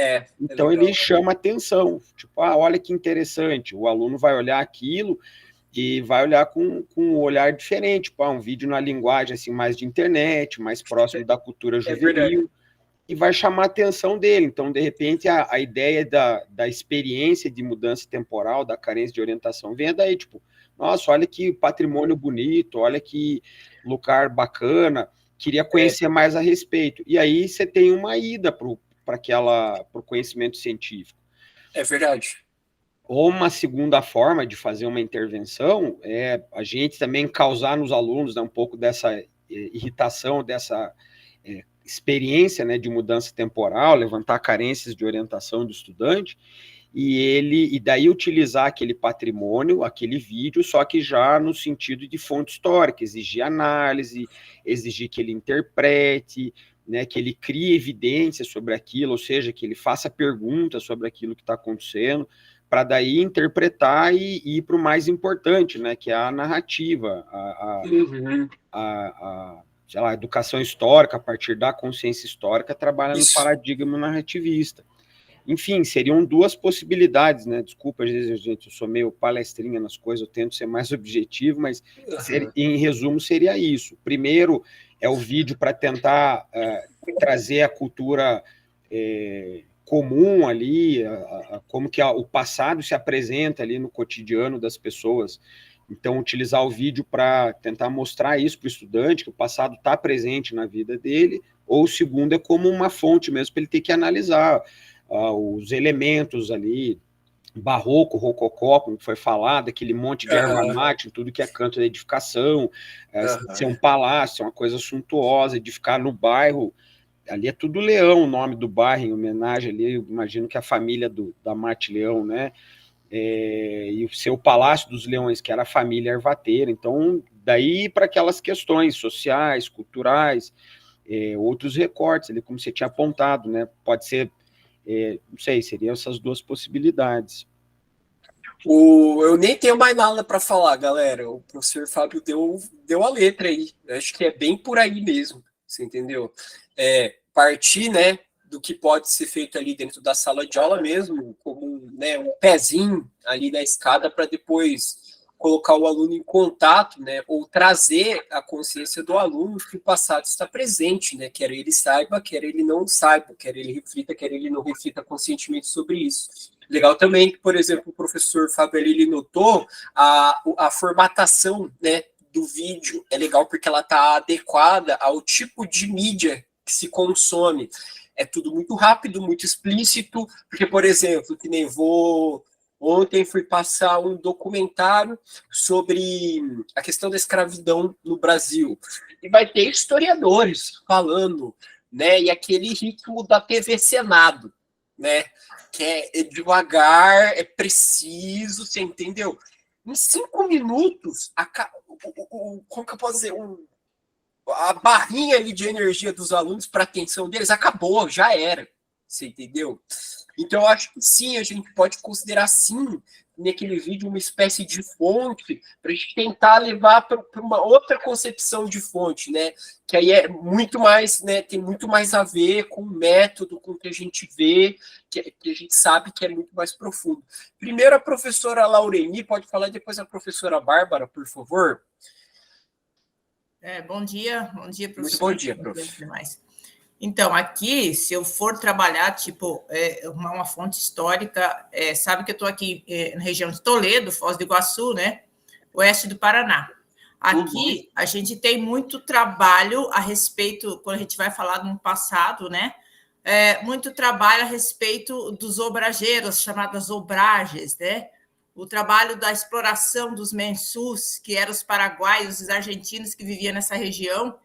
então legal, ele chama atenção, tipo, olha que interessante, o aluno vai olhar aquilo e vai olhar com um olhar diferente, tipo, um vídeo na linguagem assim, mais de internet, mais próximo da cultura juvenil, e vai chamar a atenção dele. Então, de repente, a ideia da experiência de mudança temporal, da carência de orientação, vem daí, tipo, nossa, olha que patrimônio bonito, olha que lugar bacana, queria conhecer mais a respeito. E aí você tem uma ida para o conhecimento científico. É verdade. Ou uma segunda forma de fazer uma intervenção é a gente também causar nos alunos, né, um pouco dessa irritação, dessa experiência, né, de mudança temporal, levantar carências de orientação do estudante, e daí utilizar aquele patrimônio, aquele vídeo, só que já no sentido de fonte histórica, exigir análise, exigir que ele interprete, né, que ele crie evidência sobre aquilo, ou seja, que ele faça perguntas sobre aquilo que está acontecendo, para daí interpretar e ir para o mais importante, né, que é a narrativa, sei lá, a educação histórica, a partir da consciência histórica, trabalha no paradigma narrativista. Enfim, seriam duas possibilidades, né? Desculpa, às vezes, gente, eu sou meio palestrinha nas coisas, eu tento ser mais objetivo, mas em resumo seria isso. Primeiro é o vídeo para tentar trazer a cultura comum ali, como que o passado se apresenta ali no cotidiano das pessoas. Então, utilizar o vídeo para tentar mostrar isso para o estudante, que o passado está presente na vida dele, ou o segundo é como uma fonte mesmo, para ele ter que analisar os elementos ali, barroco, rococó, como foi falado, aquele monte de erva mate, tudo que é canto da edificação, ser um palácio, uma coisa suntuosa, edificar no bairro, ali é tudo Leão, o nome do bairro, em homenagem ali, eu imagino que a família da Mate Leão, né, e o seu Palácio dos Leões, que era a família ervateira. Então, daí para aquelas questões sociais, culturais, outros recortes, ali, como você tinha apontado, né? Pode ser, não sei, seriam essas duas possibilidades. Eu nem tenho mais nada para falar, galera. O professor Fábio deu a letra aí. Eu acho que é bem por aí mesmo, você entendeu? Partir, né, do que pode ser feito ali dentro da sala de aula mesmo, como, né, um pezinho ali da escada para depois colocar o aluno em contato, né, ou trazer a consciência do aluno que o passado está presente, né, quer ele saiba, quer ele não saiba, quer ele reflita, quer ele não reflita conscientemente sobre isso. Legal também que, por exemplo, o professor Fábio ele notou a formatação, né, do vídeo. É legal porque ela está adequada ao tipo de mídia que se consome. É tudo muito rápido, muito explícito, porque, por exemplo, que nem ontem fui passar um documentário sobre a questão da escravidão no Brasil. E vai ter historiadores falando, né? E aquele ritmo da TV Senado, né? Que é devagar, é preciso, você entendeu? Em 5 minutos, como que eu posso dizer? A barrinha ali de energia dos alunos para a atenção deles acabou, já era. Você entendeu? Então, eu acho que sim, a gente pode considerar, sim, naquele vídeo, uma espécie de fonte para a gente tentar levar para uma outra concepção de fonte, né? Que aí é muito mais, né? Tem muito mais a ver com o método, com o que a gente vê, que a gente sabe que é muito mais profundo. Primeiro, a professora Laureni, pode falar, depois a professora Bárbara, por favor. Bom dia, professor. Muito bom dia, professor. Então, aqui, se eu for trabalhar, tipo, uma fonte histórica, sabe que eu estou aqui na região de Toledo, Foz do Iguaçu, né? Oeste do Paraná. Aqui, a gente tem muito trabalho a respeito, quando a gente vai falar no passado, né? Muito trabalho a respeito dos obrageiros, chamadas obragens, né? O trabalho da exploração dos mensus, que eram os paraguaios, os argentinos que viviam nessa região,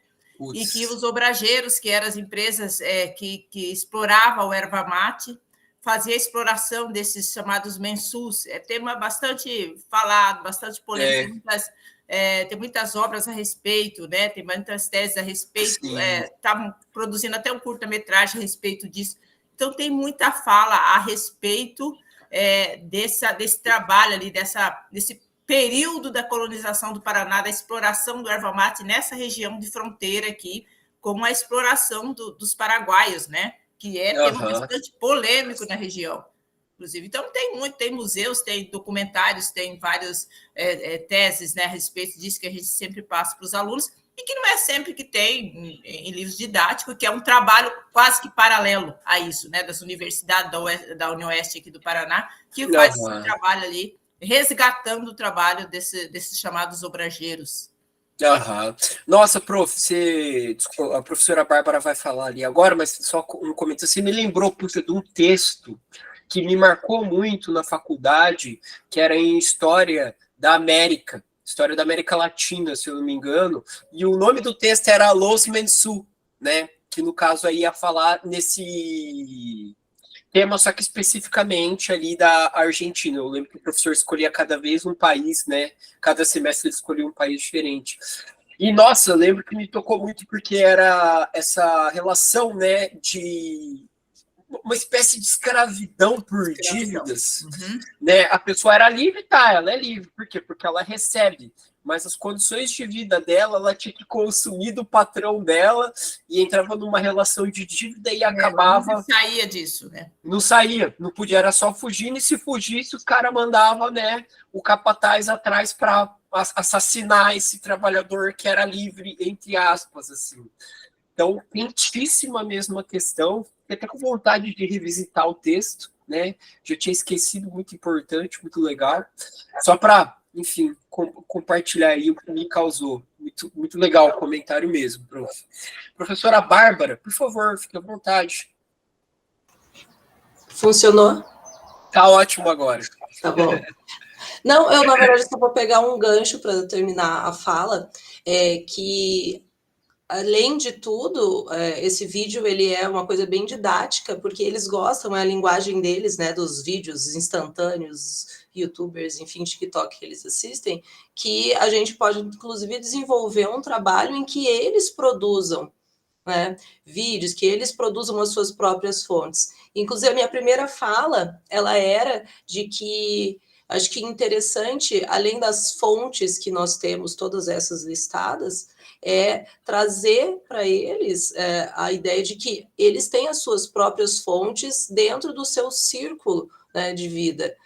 e que os obrageiros, que eram as empresas que exploravam o erva mate, fazia a exploração desses chamados mensus. É tema bastante falado, bastante polêmico, tem muitas obras a respeito, né? Tem muitas teses a respeito, estavam produzindo até um curta-metragem a respeito disso. Então, tem muita fala a respeito desse trabalho ali, desse período da colonização do Paraná, da exploração do erva mate nessa região de fronteira aqui, com a exploração dos paraguaios, né? Que é tema bastante polêmico na região, inclusive. Então, tem museus, tem documentários, tem várias teses, né, a respeito disso que a gente sempre passa para os alunos, e que não é sempre que tem em livros didáticos, que é um trabalho quase que paralelo a isso, né, das universidades da Unioeste aqui do Paraná, que faz esse trabalho ali, resgatando o trabalho desses chamados obrageiros. Nossa, prof, desculpa, a professora Bárbara vai falar ali agora, mas só um comentário. Você me lembrou, puxa, de um texto que me marcou muito na faculdade, que era em História da América Latina, se eu não me engano, e o nome do texto era Los Mensu, né? Que no caso aí ia falar nesse tema, só que especificamente ali da Argentina. Eu lembro que o professor escolhia cada vez um país, né? Cada semestre ele escolhia um país diferente. E, nossa, eu lembro que me tocou muito porque era essa relação, né, de uma espécie de escravidão por dívidas, né? A pessoa era livre, ela é livre. Por quê? Porque ela recebe. Mas as condições de vida dela, ela tinha que consumir do patrão dela e entrava numa relação de dívida e acabava... Não saía disso, né? Não saía, não podia, era só fugindo, e se fugisse, o cara mandava, né, o capataz atrás para assassinar esse trabalhador que era livre, entre aspas, assim. Então, quentíssima mesmo a questão, fiquei até com vontade de revisitar o texto, né? Já tinha esquecido, muito importante, muito legal. Só para, enfim, compartilhar aí o que me causou. Muito, muito legal o comentário mesmo, prof. Professora Bárbara, por favor, fique à vontade. Funcionou? Tá ótimo agora. Tá bom. Não, eu, na verdade, só vou pegar um gancho para terminar a fala, que... Além de tudo, esse vídeo ele é uma coisa bem didática, porque eles gostam, é a linguagem deles, né, dos vídeos instantâneos, youtubers, enfim, TikTok que eles assistem, que a gente pode, inclusive, desenvolver um trabalho em que eles produzam, né, vídeos, que eles produzam as suas próprias fontes. Inclusive, a minha primeira fala, ela era de que acho que interessante, além das fontes que nós temos, todas essas listadas, é trazer para eles a ideia de que eles têm as suas próprias fontes dentro do seu círculo, né, de vida.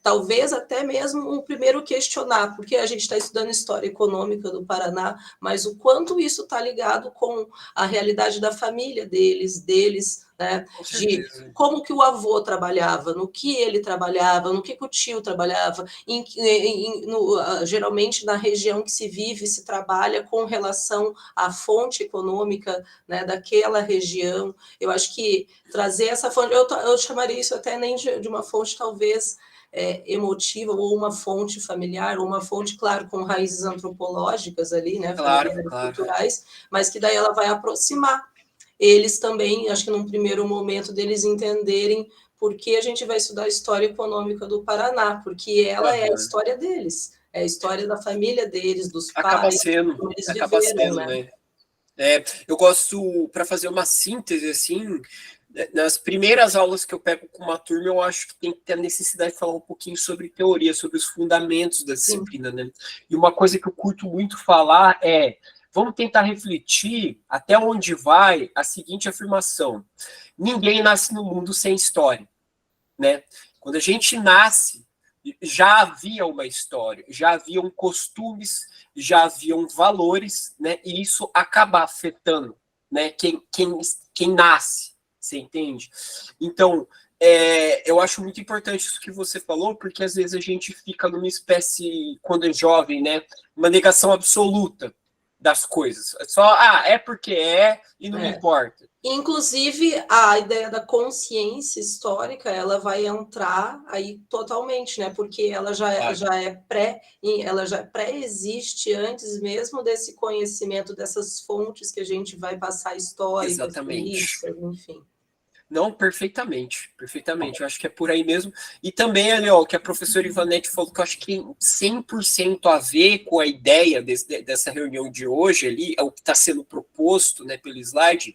Talvez até mesmo um primeiro questionar, porque a gente está estudando história econômica do Paraná, mas o quanto isso está ligado com a realidade da família deles, né, de como que o avô trabalhava, no que ele trabalhava, no que o tio trabalhava, geralmente na região que se vive, se trabalha com relação à fonte econômica, né, daquela região. Eu acho que trazer essa fonte, eu chamaria isso até nem de uma fonte talvez emotiva, ou uma fonte familiar, ou uma fonte, claro, com raízes antropológicas ali, né, familiares, culturais, mas que daí ela vai aproximar eles também, acho que num primeiro momento deles entenderem por que a gente vai estudar a história econômica do Paraná, porque ela é a história deles, é a história da família deles, dos pais, como eles viveram, né? Eu gosto, para fazer uma síntese, assim, nas primeiras aulas que eu pego com uma turma, eu acho que tem que ter a necessidade de falar um pouquinho sobre teoria, sobre os fundamentos da disciplina, né? E uma coisa que eu curto muito falar é, vamos tentar refletir até onde vai a seguinte afirmação: ninguém nasce no mundo sem história, né? Quando a gente nasce, já havia uma história, já haviam costumes, já haviam valores, né? E isso acaba afetando, né? Quem nasce, você entende? Então, eu acho muito importante isso que você falou, porque às vezes a gente fica numa espécie, quando é jovem, né? Uma negação absoluta das coisas. Só, é porque e não me importa. Inclusive, a ideia da consciência histórica, ela vai entrar aí totalmente, né? Porque ela ela já pré-existe antes mesmo desse conhecimento dessas fontes que a gente vai passar históricas, políticas, enfim. Não, perfeitamente. Eu acho que é por aí mesmo. E também, ali, ó, o que a professora Ivanete falou, que eu acho que tem 100% a ver com a ideia dessa reunião de hoje ali, é o que está sendo proposto, né, pelo slide.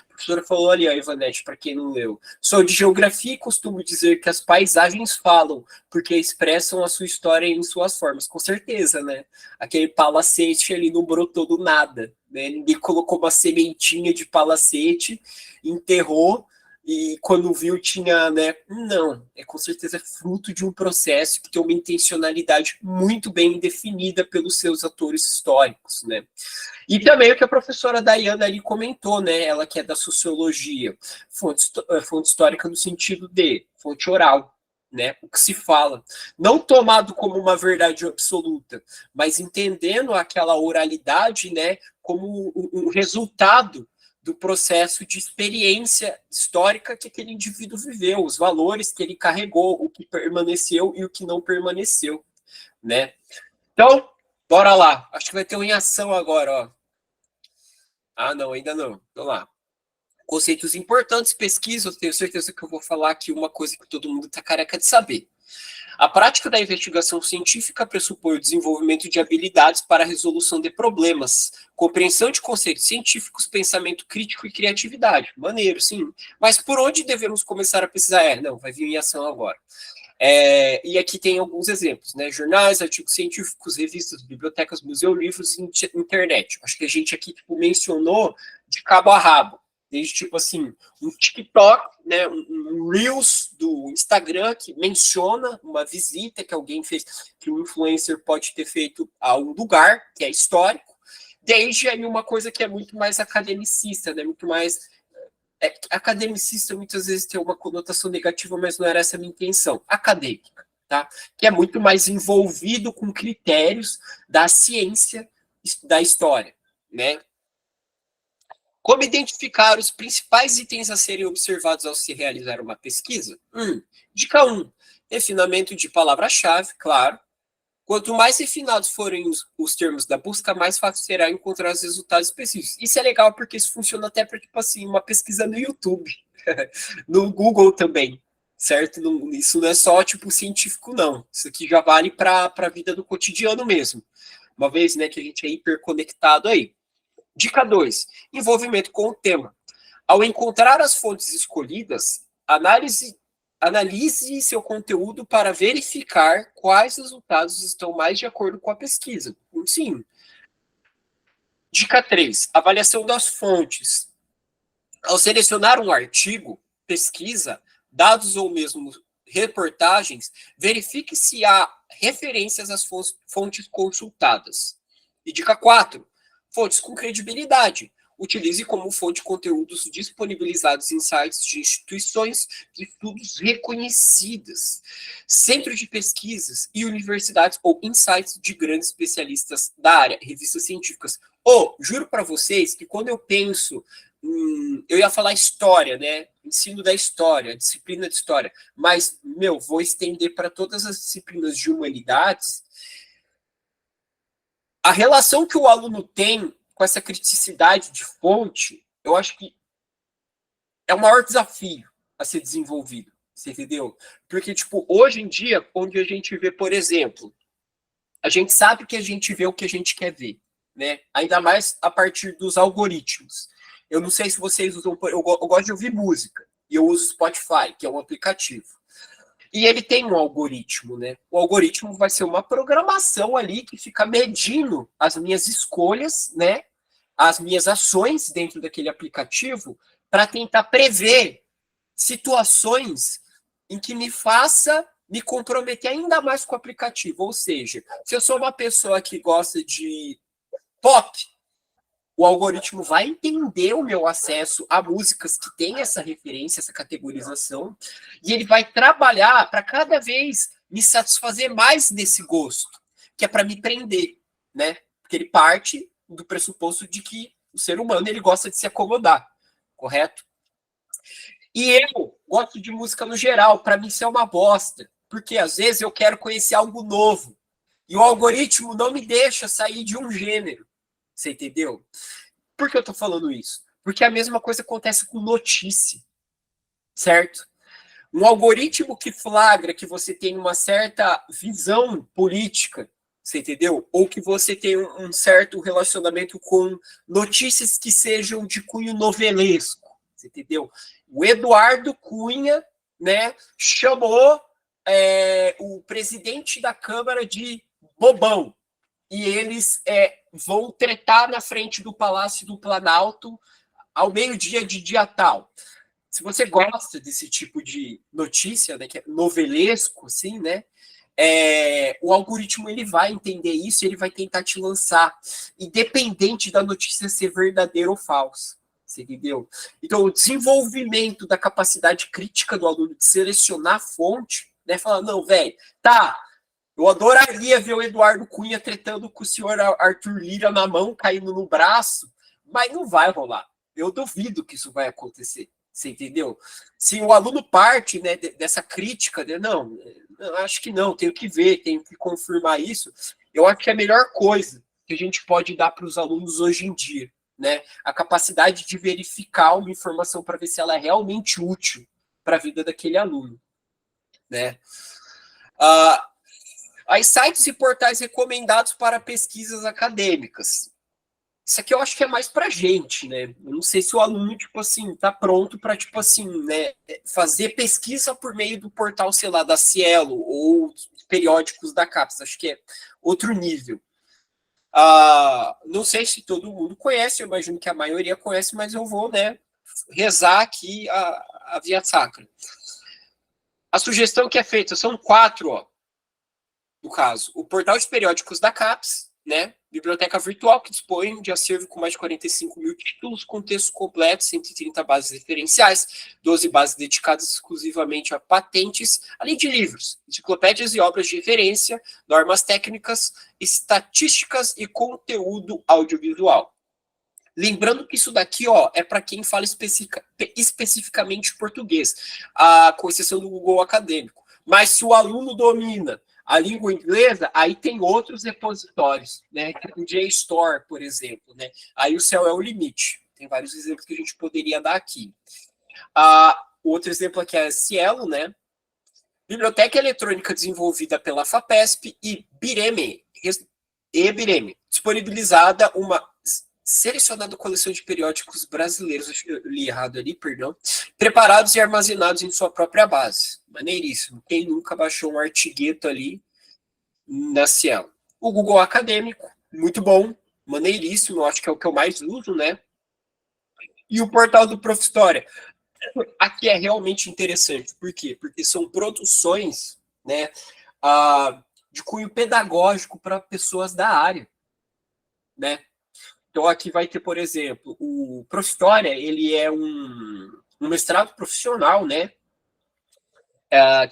A professora falou ali, ó, Ivanete, para quem não leu: sou de geografia e costumo dizer que as paisagens falam, porque expressam a sua história em suas formas. Com certeza, né? Aquele palacete ali não brotou do nada, né? Ninguém colocou uma sementinha de palacete, enterrou, e quando viu tinha, né? Não, com certeza fruto de um processo que tem uma intencionalidade muito bem definida pelos seus atores históricos, né? E também o que a professora Dayana ali comentou, né? Ela que é da sociologia, fonte histórica no sentido de fonte oral, né? O que se fala, não tomado como uma verdade absoluta, mas entendendo aquela oralidade, né? Como um resultado do processo de experiência histórica que aquele indivíduo viveu, os valores que ele carregou, o que permaneceu e o que não permaneceu, né? Então, bora lá. Acho que vai ter uma em ação agora, ó. Não, ainda não. Vamos lá. Conceitos importantes, pesquisa, eu tenho certeza que eu vou falar aqui uma coisa que todo mundo está careca de saber. A prática da investigação científica pressupõe o desenvolvimento de habilidades para a resolução de problemas, compreensão de conceitos científicos, pensamento crítico e criatividade. Maneiro, sim. Mas por onde devemos começar a pesquisar? Não, vai vir em ação agora. E aqui tem alguns exemplos, né? Jornais, artigos científicos, revistas, bibliotecas, museus, livros e internet. Acho que a gente aqui mencionou de cabo a rabo. Desde, tipo assim, um TikTok, né, um Reels do Instagram que menciona uma visita que alguém fez, que um influencer pode ter feito a um lugar que é histórico, desde aí uma coisa que é muito mais academicista, né, muito mais... academicista muitas vezes tem uma conotação negativa, mas não era essa a minha intenção. Acadêmica, tá? Que é muito mais envolvido com critérios da ciência da história, né? Como identificar os principais itens a serem observados ao se realizar uma pesquisa? Dica 1. Refinamento de palavra-chave, claro. Quanto mais refinados forem os termos da busca, mais fácil será encontrar os resultados específicos. Isso é legal porque isso funciona até para, tipo assim, uma pesquisa no YouTube, no Google também, certo? Isso não é só, tipo, científico, não. Isso aqui já vale para a vida do cotidiano mesmo. Uma vez, né, que a gente é hiperconectado aí. Dica 2. Envolvimento com o tema. Ao encontrar as fontes escolhidas, Analise seu conteúdo para verificar quais resultados estão mais de acordo com a pesquisa. Sim. Dica 3. Avaliação das fontes. Ao selecionar um artigo, pesquisa, dados ou mesmo reportagens, verifique se há referências às fontes consultadas. E dica 4. Fontes com credibilidade. Utilize como fonte conteúdos disponibilizados em sites de instituições de estudos reconhecidas, centros de pesquisas e universidades ou em sites de grandes especialistas da área, revistas científicas. Juro para vocês que quando eu penso, eu ia falar história, né? Ensino da história, disciplina de história, mas, vou estender para todas as disciplinas de humanidades. A relação que o aluno tem com essa criticidade de fonte, eu acho que é o maior desafio a ser desenvolvido, você entendeu? Porque, hoje em dia, onde a gente vê, por exemplo, a gente sabe que a gente vê o que a gente quer ver, né? Ainda mais a partir dos algoritmos. Eu não sei se vocês usam, eu gosto de ouvir música, e eu uso Spotify, que é um aplicativo. E ele tem um algoritmo, né? O algoritmo vai ser uma programação ali que fica medindo as minhas escolhas, né? As minhas ações dentro daquele aplicativo para tentar prever situações em que me faça me comprometer ainda mais com o aplicativo. Ou seja, se eu sou uma pessoa que gosta de pop, o algoritmo vai entender o meu acesso a músicas que têm essa referência, essa categorização, e ele vai trabalhar para cada vez me satisfazer mais nesse gosto, que é para me prender, né? Porque ele parte do pressuposto de que o ser humano ele gosta de se acomodar, correto? E eu gosto de música no geral, para mim isso é uma bosta, porque às vezes eu quero conhecer algo novo, e o algoritmo não me deixa sair de um gênero. Você entendeu? Por que eu tô falando isso? Porque a mesma coisa acontece com notícia, certo? Um algoritmo que flagra que você tem uma certa visão política, você entendeu? Ou que você tem um certo relacionamento com notícias que sejam de cunho novelesco, você entendeu? O Eduardo Cunha, né, chamou o presidente da Câmara de bobão. E eles vão tretar na frente do Palácio do Planalto ao meio-dia de dia tal. Se você gosta desse tipo de notícia, né, que é novelesco, assim, né, o algoritmo ele vai entender isso e ele vai tentar te lançar, independente da notícia ser verdadeira ou falsa. Você entendeu? Então, o desenvolvimento da capacidade crítica do aluno de selecionar a fonte, né, falar, não, velho, tá... Eu adoraria ver o Eduardo Cunha tretando com o senhor Arthur Lira na mão, caindo no braço, mas não vai rolar. Eu duvido que isso vai acontecer. Você entendeu? Se o aluno parte, né, dessa crítica, né, não, acho que não, tenho que ver, tenho que confirmar isso, eu acho que é a melhor coisa que a gente pode dar para os alunos hoje em dia, né? A capacidade de verificar uma informação para ver se ela é realmente útil para a vida daquele aluno, né? Aí, sites e portais recomendados para pesquisas acadêmicas. Isso aqui eu acho que é mais para gente, né? Eu não sei se o aluno, tá pronto para, né, fazer pesquisa por meio do portal, sei lá, da Cielo ou periódicos da CAPES. Acho que é outro nível. Não sei se todo mundo conhece, eu imagino que a maioria conhece, mas eu vou, né, rezar aqui a via sacra. A sugestão que é feita são 4, ó. No caso, o portal de periódicos da CAPES, né? Biblioteca virtual que dispõe de acervo com mais de 45 mil títulos, com textos completos, 130 bases referenciais, 12 bases dedicadas exclusivamente a patentes, além de livros, enciclopédias e obras de referência, normas técnicas, estatísticas e conteúdo audiovisual. Lembrando que isso daqui, ó, é para quem fala especificamente português, com exceção do Google Acadêmico. Mas se o aluno domina a língua inglesa, aí tem outros repositórios, né? Tipo o JSTOR, por exemplo, né? Aí o céu é o limite. Tem vários exemplos que a gente poderia dar aqui. Outro exemplo aqui é a Cielo, né? Biblioteca eletrônica desenvolvida pela FAPESP e Bireme, disponibilizada uma selecionado coleção de periódicos brasileiros, acho que eu li errado ali, perdão, preparados e armazenados em sua própria base. Maneiríssimo. Quem nunca baixou um artigueto ali na Cielo? O Google Acadêmico, muito bom, maneiríssimo, acho que é o que eu mais uso, né? E o portal do Prof. História. Aqui é realmente interessante. Por quê? Porque são produções, né, de cunho pedagógico para pessoas da área, né? Então, aqui vai ter, por exemplo, o Prof. História, ele é um mestrado profissional, né?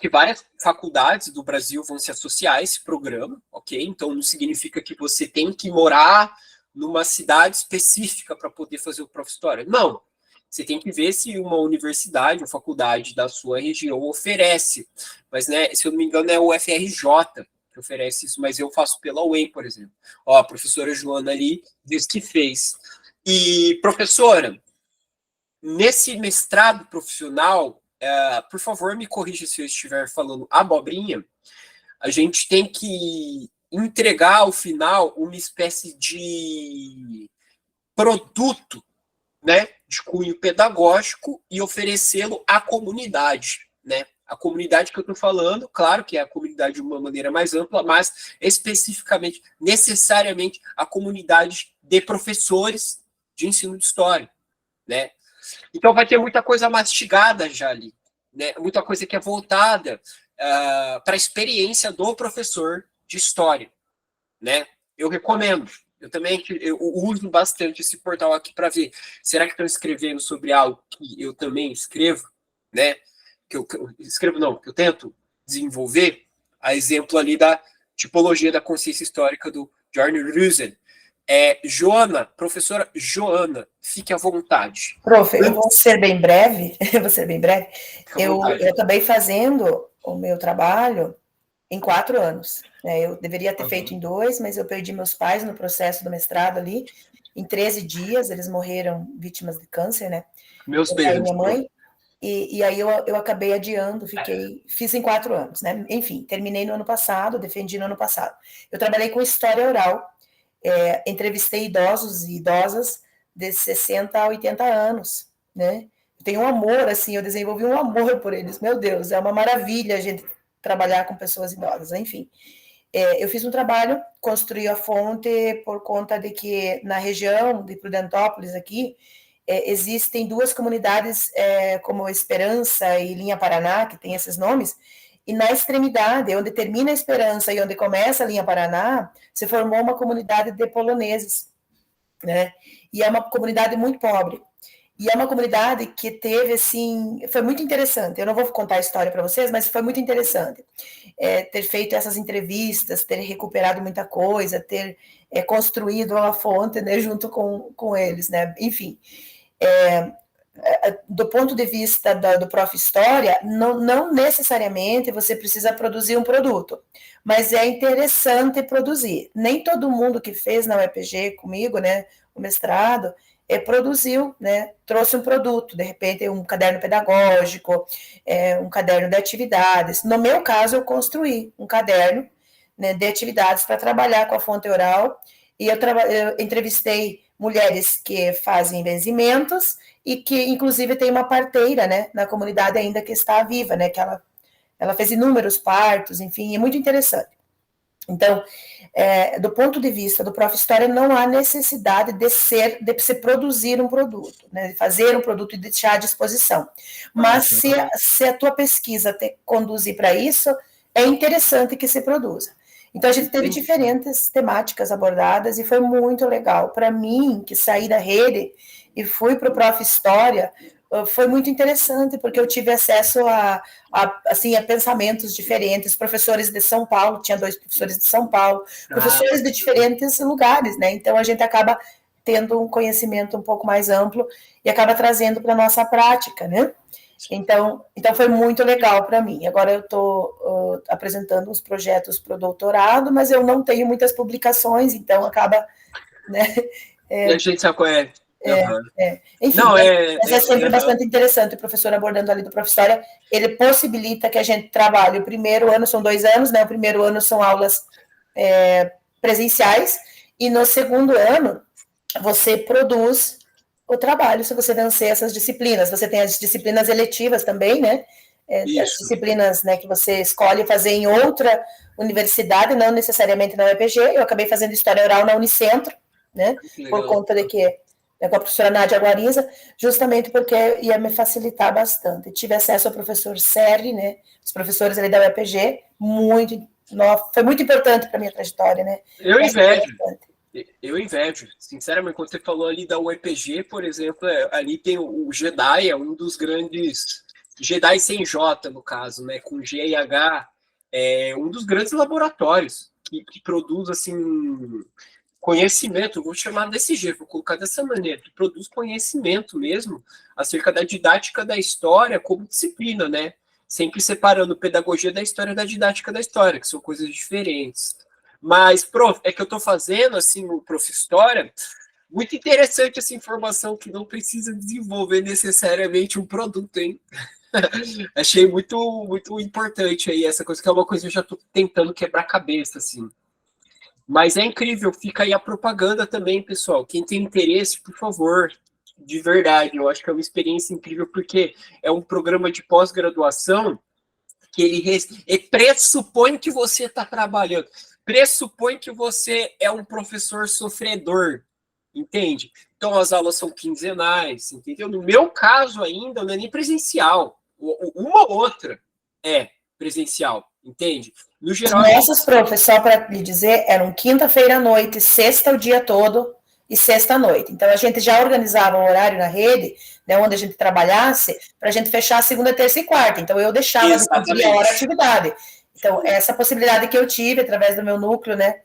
Que várias faculdades do Brasil vão se associar a esse programa, ok? Então, não significa que você tem que morar numa cidade específica para poder fazer o Prof. História. Não. Você tem que ver se uma universidade ou faculdade da sua região oferece. Mas, né, se eu não me engano, é o FRJ que oferece isso, mas eu faço pela UEM, por exemplo. Ó, a professora Joana ali diz que fez. E, professora, nesse mestrado profissional, por favor, me corrija se eu estiver falando abobrinha, a gente tem que entregar ao final uma espécie de produto, né, de cunho pedagógico e oferecê-lo à comunidade, né? A comunidade que eu estou falando, claro que é a comunidade de uma maneira mais ampla, mas especificamente, necessariamente, a comunidade de professores de ensino de história, né? Então vai ter muita coisa mastigada já ali, né? Muita coisa que é voltada para a experiência do professor de história, né? Eu recomendo. Eu uso bastante esse portal aqui para ver. Será que estão escrevendo sobre algo que eu também escrevo, né? Que eu escrevo, não, que eu tento desenvolver, a exemplo ali da tipologia da consciência histórica do Jorn Russell. Joana, professora Joana, fique à vontade. Prof, eu vou ser bem breve, Eu acabei fazendo o meu trabalho em 4 anos. Né? Eu deveria ter feito em 2, mas eu perdi meus pais no processo do mestrado ali. Em 13 dias, eles morreram vítimas de câncer, né? Meus beijos. Minha mãe. E aí eu acabei adiando, fiz em 4 anos, né? Enfim, terminei no ano passado, defendi no ano passado. Eu trabalhei com história oral, entrevistei idosos e idosas de 60 a 80 anos, né? Eu tenho um amor, assim, eu desenvolvi um amor por eles, meu Deus, é uma maravilha a gente trabalhar com pessoas idosas, enfim. Eu fiz um trabalho, construí a fonte por conta de que na região de Prudentópolis aqui, existem 2 comunidades como Esperança e Linha Paraná, que tem esses nomes, e na extremidade, onde termina a Esperança e onde começa a Linha Paraná, se formou uma comunidade de poloneses, né? E é uma comunidade muito pobre. E é uma comunidade que teve, assim, foi muito interessante. Eu não vou contar a história para vocês, mas foi muito interessante. Ter feito essas entrevistas, ter recuperado muita coisa, ter construído uma fonte, né, junto com eles, né? Enfim, do ponto de vista do Prof. História, não necessariamente você precisa produzir um produto, mas é interessante produzir. Nem todo mundo que fez na UEPG comigo, né, o mestrado, produziu, né, trouxe um produto, de repente um caderno pedagógico, um caderno de atividades. No meu caso, eu construí um caderno, né, de atividades para trabalhar com a fonte oral, e eu entrevistei mulheres que fazem benzimentos e que, inclusive, tem uma parteira, né, na comunidade ainda que está viva, né, que ela fez inúmeros partos, enfim, é muito interessante. Então, do ponto de vista do Prof. História, não há necessidade de se produzir um produto, né, de fazer um produto e deixar à disposição. Mas se a tua pesquisa te conduzir para isso, é interessante que se produza. Então, a gente teve diferentes temáticas abordadas e foi muito legal. Para mim, que saí da rede e fui para o Prof. História, foi muito interessante, porque eu tive acesso a pensamentos diferentes, professores de São Paulo, tinha 2 professores de São Paulo, professores de diferentes lugares, né? Então, a gente acaba tendo um conhecimento um pouco mais amplo e acaba trazendo para a nossa prática, né? Então foi muito legal para mim. Agora eu estou apresentando uns projetos para o doutorado, mas eu não tenho muitas publicações, então acaba, né? A gente sabe qual é. Enfim, mas é sempre bastante interessante o professor abordando ali do Prof. História. Ele possibilita que a gente trabalhe o primeiro ano, são 2 anos, né? O primeiro ano são aulas presenciais, e no segundo ano você produz o trabalho se você vencer essas disciplinas. Você tem as disciplinas eletivas também, né? As disciplinas, né, que você escolhe fazer em outra universidade, não necessariamente na UEPG. Eu acabei fazendo História Oral na Unicentro, né? Por conta de que com a professora Nádia Guariza, justamente porque ia me facilitar bastante. Tive acesso ao professor Serri, né? Os professores ali da UEPG, foi muito importante para a minha trajetória, né? Eu invejo, sinceramente, quando você falou ali da UEPG, por exemplo, ali tem o Jedi, é um dos grandes, Jedi sem J, no caso, né, com G e H, é um dos grandes laboratórios que produz, assim, conhecimento, vou chamar desse jeito, vou colocar dessa maneira, que produz conhecimento mesmo acerca da didática da história como disciplina, né, sempre separando pedagogia da história da didática da história, que são coisas diferentes. Mas, prof, é que eu estou fazendo, assim, o Prof. História, muito interessante essa informação que não precisa desenvolver necessariamente um produto, hein? Achei muito, muito importante aí essa coisa, que é uma coisa que eu já estou tentando quebrar a cabeça, assim. Mas é incrível, fica aí a propaganda também, pessoal. Quem tem interesse, por favor, de verdade, eu acho que é uma experiência incrível, porque é um programa de pós-graduação que ele pressupõe que você está trabalhando. Pressupõe que você é um professor sofredor, entende? Então, as aulas são quinzenais, entendeu? No meu caso ainda, não é nem presencial. Uma ou outra é presencial, entende? No geral... Nossos profs, só para lhe dizer, eram quinta-feira à noite, sexta o dia todo e sexta à noite. Então, a gente já organizava um horário na rede, né, onde a gente trabalhasse, para a gente fechar segunda, terça e quarta. Então, eu deixava de cumprir a hora de atividade. Então, essa possibilidade que eu tive, através do meu núcleo, né,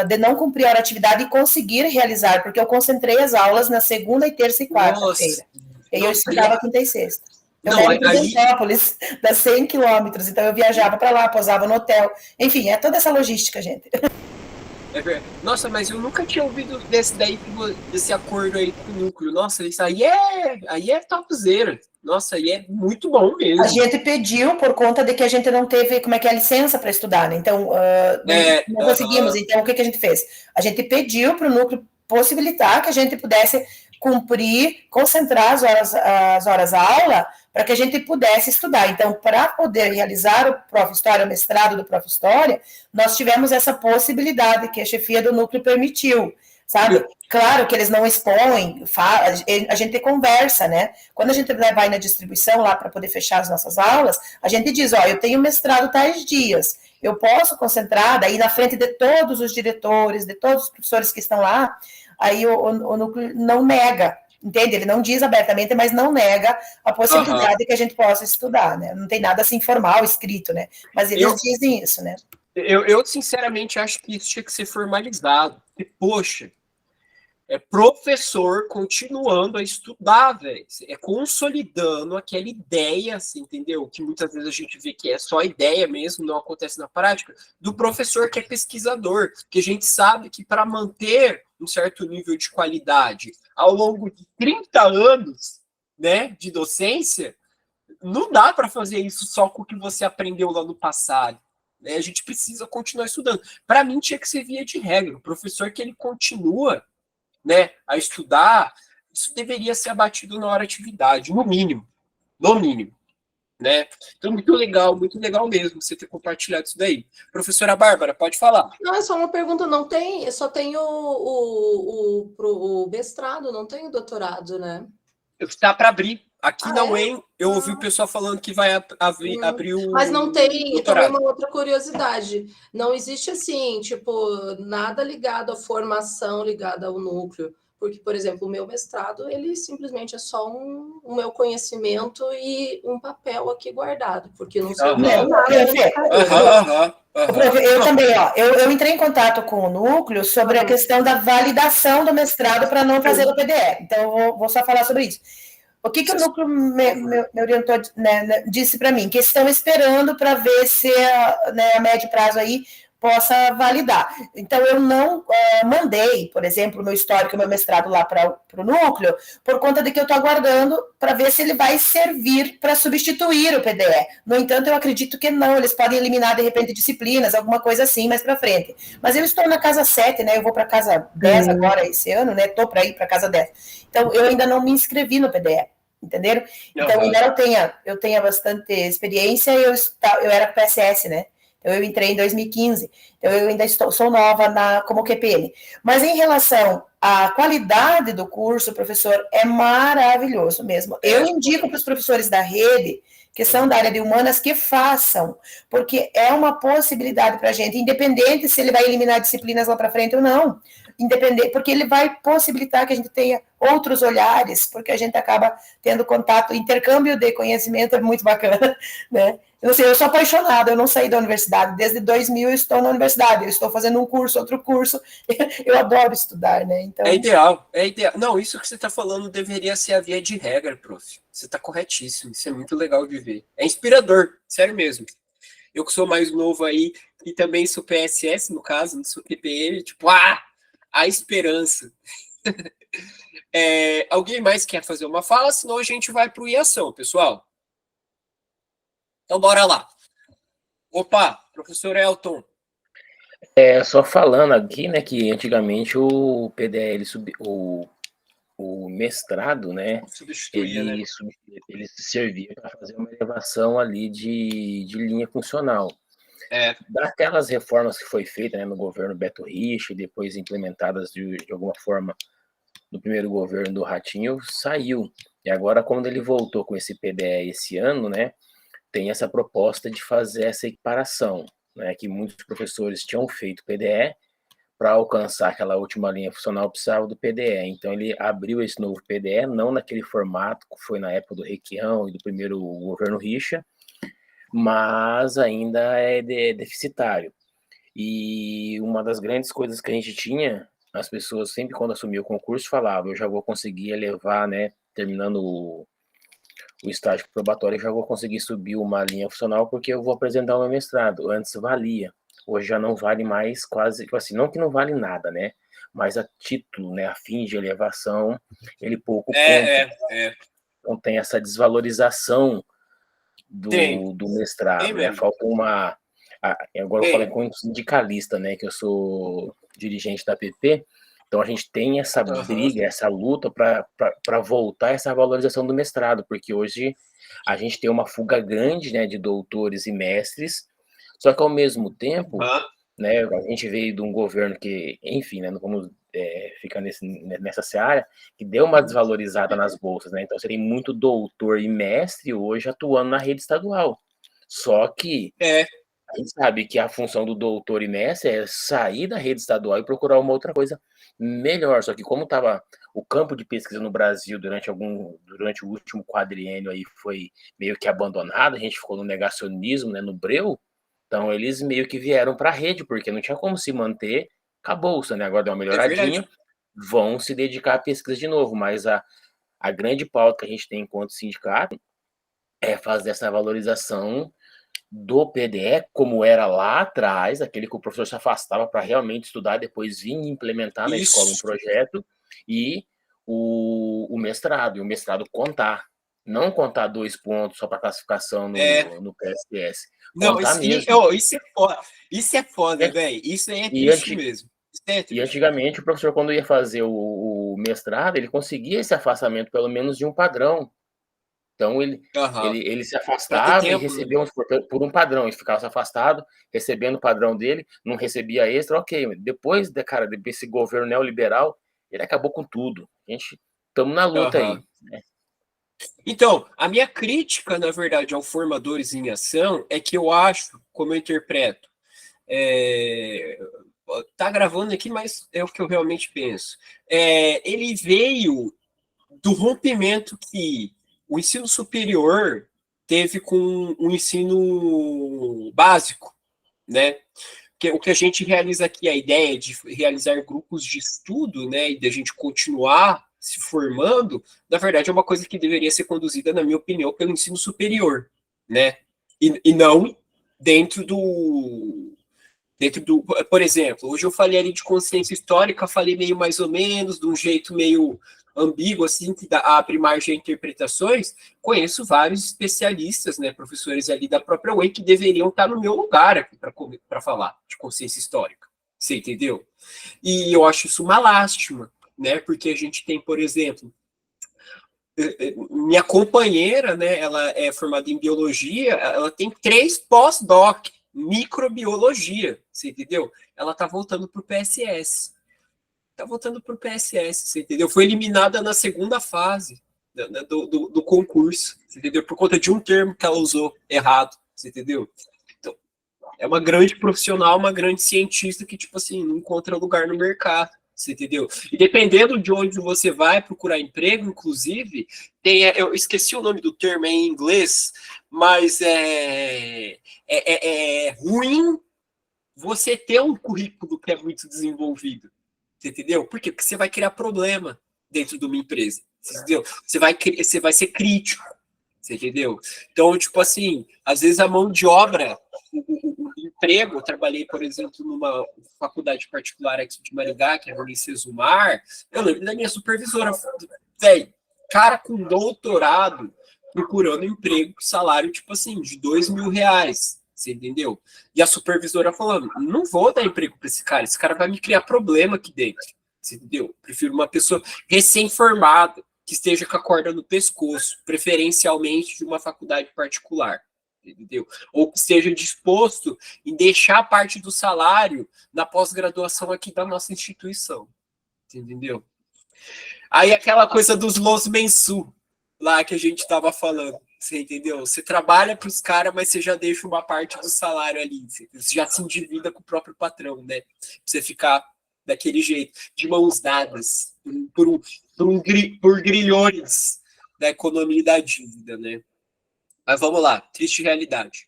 de não cumprir a hora de atividade e conseguir realizar, porque eu concentrei as aulas na segunda, e terça e quarta-feira. E eu estudava quinta e sexta. Eu moro em Petrópolis, dá 100 quilômetros, então eu viajava para lá, posava no hotel. Enfim, é toda essa logística, gente. Nossa, mas eu nunca tinha ouvido desse acordo aí com o núcleo. Nossa, isso aí é topzera. Nossa, aí é muito bom mesmo. A gente pediu por conta de que a gente não teve, como é que é, a licença para estudar, né? Então, não conseguimos. Então, o que a gente fez? A gente pediu para o núcleo possibilitar que a gente pudesse cumprir, concentrar as horas aula para que a gente pudesse estudar. Então, para poder realizar o Prof. História, o mestrado do Prof. História, nós tivemos essa possibilidade que a chefia do núcleo permitiu, sabe? Claro que eles não expõem, a gente conversa, né? Quando a gente vai na distribuição lá para poder fechar as nossas aulas, a gente diz, eu tenho mestrado tais dias, eu posso concentrar, daí na frente de todos os diretores, de todos os professores que estão lá, aí o núcleo não nega, entende? Ele não diz abertamente, mas não nega a possibilidade que a gente possa estudar, né? Não tem nada assim formal, escrito, né? Mas eles dizem isso, né? Eu sinceramente acho que isso tinha que ser formalizado. E, poxa, é professor continuando a estudar, velho. É consolidando aquela ideia, assim, entendeu? Que muitas vezes a gente vê que é só ideia mesmo, não acontece na prática, do professor que é pesquisador. Que a gente sabe que para manter um certo nível de qualidade ao longo de 30 anos, né, de docência, não dá para fazer isso só com o que você aprendeu lá no passado. Né? A gente precisa continuar estudando. Para mim, tinha que ser via de regra. O professor que ele continua, né, a estudar, isso deveria ser abatido na hora de atividade, no mínimo, né? Então, muito legal mesmo você ter compartilhado isso daí. Professora Bárbara, pode falar. Não, é só uma pergunta, não tem, só tem o mestrado, não tem o doutorado, né? Está para abrir. Aqui na UEM, eu ouvi o pessoal falando que vai abrir o Mas não tem, doutorado. também uma outra curiosidade, não existe assim, tipo, nada ligado à formação, ligado ao núcleo, porque, por exemplo, o meu mestrado, ele simplesmente é só o meu conhecimento e um papel aqui guardado, porque não sei nada. Eu também, eu entrei em contato com o núcleo sobre a questão da validação do mestrado para não fazer o PDF, então eu vou só falar sobre isso. O que o núcleo me orientou, né, disse para mim? Que estão esperando para ver se, né, a médio prazo aí possa validar. Então, eu não mandei, por exemplo, o meu histórico, o meu mestrado lá para o núcleo, por conta de que eu estou aguardando para ver se ele vai servir para substituir o PDE. No entanto, eu acredito que não, eles podem eliminar, de repente, disciplinas, alguma coisa assim, mais para frente. Mas eu estou na casa 7, né? Eu vou para a casa 10 agora, esse ano, né? Estou para ir para a casa 10. Então, eu ainda não me inscrevi no PDE. Entenderam? Então, embora eu tenha bastante experiência, eu era PSS, né? Então, eu entrei em 2015. Então, eu ainda sou nova como QPN. Mas, em relação à qualidade do curso, professor, é maravilhoso mesmo. Eu indico para os professores da rede, que são da área de humanas, que façam, porque é uma possibilidade para a gente, independente se ele vai eliminar disciplinas lá para frente ou não, independente, porque ele vai possibilitar que a gente tenha outros olhares, porque a gente acaba tendo contato, intercâmbio de conhecimento é muito bacana, né? Eu não sei, eu sou apaixonada, eu não saí da universidade, desde 2000 eu estou na universidade, eu estou fazendo um curso, outro curso, eu adoro estudar, né? Então... É ideal. Não, isso que você está falando deveria ser a via de regra, prof. Você está corretíssimo, isso é muito legal de ver. É inspirador, sério mesmo. Eu que sou mais novo aí, e também sou PSS, no caso, não sou PPM, tipo, a esperança. Alguém mais quer fazer uma fala? Senão a gente vai para o Iação, pessoal. Então, bora lá. Opa, professor Elton. Só falando aqui, né, que antigamente o PDL, o mestrado, né, ele servia para fazer uma elevação ali de linha funcional. Daquelas reformas que foi feita, né, no governo Beto Richa e depois implementadas de alguma forma no primeiro governo do Ratinho, saiu. E agora, quando ele voltou com esse PDE esse ano, né, tem essa proposta de fazer essa equiparação, né, que muitos professores tinham feito PDE, para alcançar aquela última linha funcional precisava do PDE. Então, ele abriu esse novo PDE, não naquele formato que foi na época do Requião e do primeiro governo Richa, mas ainda é deficitário. E uma das grandes coisas que a gente tinha, as pessoas sempre quando assumiam o concurso falavam, eu já vou conseguir elevar, né, terminando o estágio probatório, eu já vou conseguir subir uma linha funcional porque eu vou apresentar o meu mestrado. Antes valia, hoje já não vale mais quase, assim, não que não vale nada, né, mas a título, né, a fim de elevação, ele pouco conta. Então tem essa desvalorização do mestrado, né, falta uma... Agora eu falo como sindicalista, né, que eu sou dirigente da PP, então a gente tem essa briga, essa luta para voltar essa valorização do mestrado, porque hoje a gente tem uma fuga grande, né, de doutores e mestres, só que ao mesmo tempo, né, a gente veio de um governo que, enfim, né, não vamos ficar nessa seara, que deu uma desvalorizada nas bolsas, né, então você tem muito doutor e mestre hoje atuando na rede estadual, só que a gente sabe que a função do doutor e mestre é sair da rede estadual e procurar uma outra coisa melhor. Só que como estava o campo de pesquisa no Brasil durante o último quadriênio aí foi meio que abandonado, a gente ficou no negacionismo, né, no breu, então eles meio que vieram para a rede, porque não tinha como se manter com a bolsa, né? Agora deu uma melhoradinha, vão se dedicar à pesquisa de novo, mas a grande pauta que a gente tem enquanto sindicato é fazer essa valorização do PDE, como era lá atrás, aquele que o professor se afastava para realmente estudar, depois vir implementar na escola um projeto, e o mestrado, e o mestrado contar. Não contar 2 pontos só para classificação no PSS. Não, isso é foda. Isso é foda, velho. Isso é triste mesmo. E antigamente o professor, quando ia fazer o mestrado, ele conseguia esse afastamento pelo menos de um padrão. Então, ele se afastava e recebia por um padrão, ele ficava afastado, recebendo o padrão dele, não recebia extra, ok. Depois, cara, desse governo neoliberal, ele acabou com tudo. A gente, estamos na luta aí. Né? Então, a minha crítica, na verdade, ao Formadores em Ação é que eu acho, como eu interpreto, tá gravando aqui, mas é o que eu realmente penso. Ele veio do rompimento que o ensino superior teve com o ensino básico, né? O que a gente realiza aqui, a ideia de realizar grupos de estudo, né, e de a gente continuar se formando, na verdade é uma coisa que deveria ser conduzida, na minha opinião, pelo ensino superior, né? E não dentro Por exemplo, hoje eu falei ali de consciência histórica, falei meio mais ou menos, de um jeito meio ambíguo, assim, que abre margem a interpretações. Conheço vários especialistas, né, professores ali da própria UEM, que deveriam estar no meu lugar aqui para falar de consciência histórica. Você entendeu? E eu acho isso uma lástima, né, porque a gente tem, por exemplo, minha companheira, né, ela é formada em biologia, ela tem 3 pós-doc, microbiologia, você entendeu? Ela tá voltando pro PSS. Tá voltando pro PSS, você entendeu? Foi eliminada na segunda fase do concurso, você entendeu? Por conta de um termo que ela usou errado, você entendeu? Então, é uma grande profissional, uma grande cientista que, tipo assim, não encontra lugar no mercado. Você entendeu? E dependendo de onde você vai procurar emprego, inclusive, eu esqueci o nome do termo em inglês, mas é ruim você ter um currículo que é muito desenvolvido. Você entendeu? Por quê? Porque você vai criar problema dentro de uma empresa. Você entendeu? Você vai ser crítico. Você entendeu? Então, tipo assim, às vezes a mão de obra, o emprego, eu trabalhei, por exemplo, numa faculdade particular aqui de Maringá, que é a Unicesumar, eu lembro da minha supervisora, velho, cara com doutorado, procurando emprego, salário, tipo assim, de R$2.000, você entendeu? E a supervisora falando, não vou dar emprego para esse cara vai me criar problema aqui dentro, você entendeu? Prefiro uma pessoa recém-formada, que esteja com a corda no pescoço, preferencialmente de uma faculdade particular, entendeu? Ou que esteja disposto em deixar parte do salário na pós-graduação aqui da nossa instituição, entendeu? Aí aquela coisa dos los mensu, lá que a gente estava falando, você entendeu? Você trabalha para os caras, mas você já deixa uma parte do salário ali, você já se endivida com o próprio patrão, né? Pra você ficar daquele jeito, de mãos dadas, por grilhões da economia e da dívida, né? Mas vamos lá, triste realidade.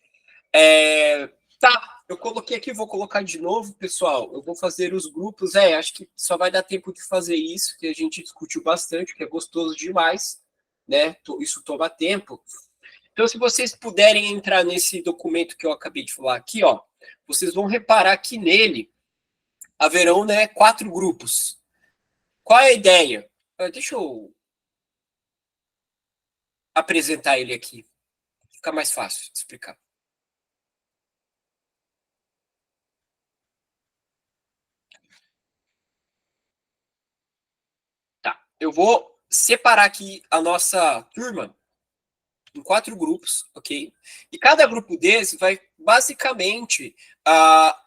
Tá, eu coloquei aqui, vou colocar de novo, pessoal. Eu vou fazer os grupos. Acho que só vai dar tempo de fazer isso, que a gente discutiu bastante, que é gostoso demais, né? Isso toma tempo. Então, se vocês puderem entrar nesse documento que eu acabei de falar aqui, ó, vocês vão reparar que nele haverão, né, 4 grupos. Qual é a ideia? Deixa eu apresentar ele aqui. Fica mais fácil de explicar. Tá. Eu vou separar aqui a nossa turma em 4 grupos, ok? E cada grupo desses vai basicamente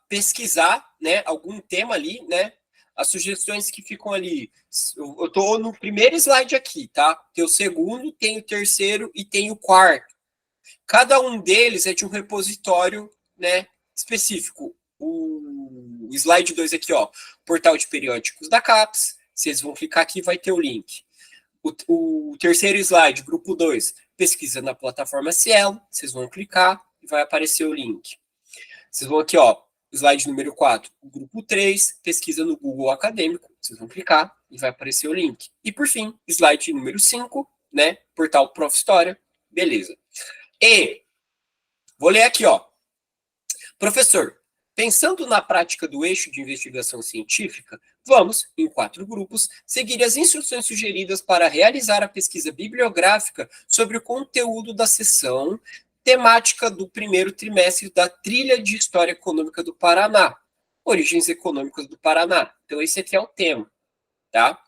pesquisar, né, algum tema ali, né? As sugestões que ficam ali. Eu estou no primeiro slide aqui, tá? Tem o segundo, tem o terceiro e tem o quarto. Cada um deles é de um repositório, né, específico. O slide 2 aqui, ó, portal de periódicos da CAPES. Vocês vão clicar aqui, vai ter o link. O terceiro slide, grupo 2, pesquisa na plataforma Cielo. Vocês vão clicar e vai aparecer o link. Vocês vão aqui, ó, slide número 4, grupo 3, pesquisa no Google Acadêmico. Vocês vão clicar e vai aparecer o link. E, por fim, slide número 5, né, portal Prof. História. Beleza. E, vou ler aqui, ó. Professor, pensando na prática do eixo de investigação científica, vamos, em 4 grupos, seguir as instruções sugeridas para realizar a pesquisa bibliográfica sobre o conteúdo da sessão temática do primeiro trimestre da Trilha de História Econômica do Paraná, Origens Econômicas do Paraná. Então, esse aqui é o tema, tá?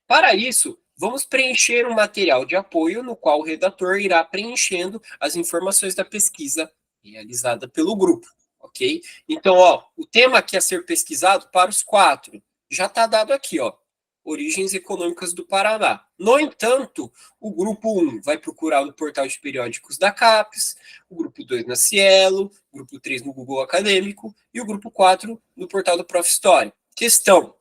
Para isso, vamos preencher um material de apoio no qual o redator irá preenchendo as informações da pesquisa realizada pelo grupo, ok? Então, ó, o tema que a ser pesquisado para os 4 já está dado aqui, ó. Origens Econômicas do Paraná. No entanto, o grupo 1 vai procurar no portal de periódicos da CAPES, o grupo 2 na Cielo, o grupo 3 no Google Acadêmico e o grupo 4 no portal do Prof. História. Questão.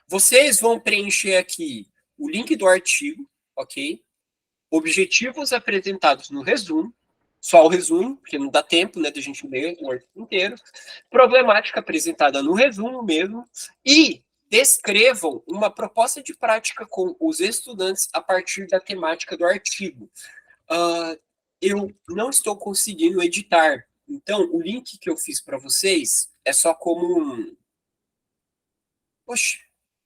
Vocês vão preencher aqui o link do artigo, ok? Objetivos apresentados no resumo, só o resumo, porque não dá tempo, né, da gente ler o artigo inteiro. Problemática apresentada no resumo mesmo e descrevam uma proposta de prática com os estudantes a partir da temática do artigo. Eu não estou conseguindo editar, então o link que eu fiz para vocês é só como. Poxa,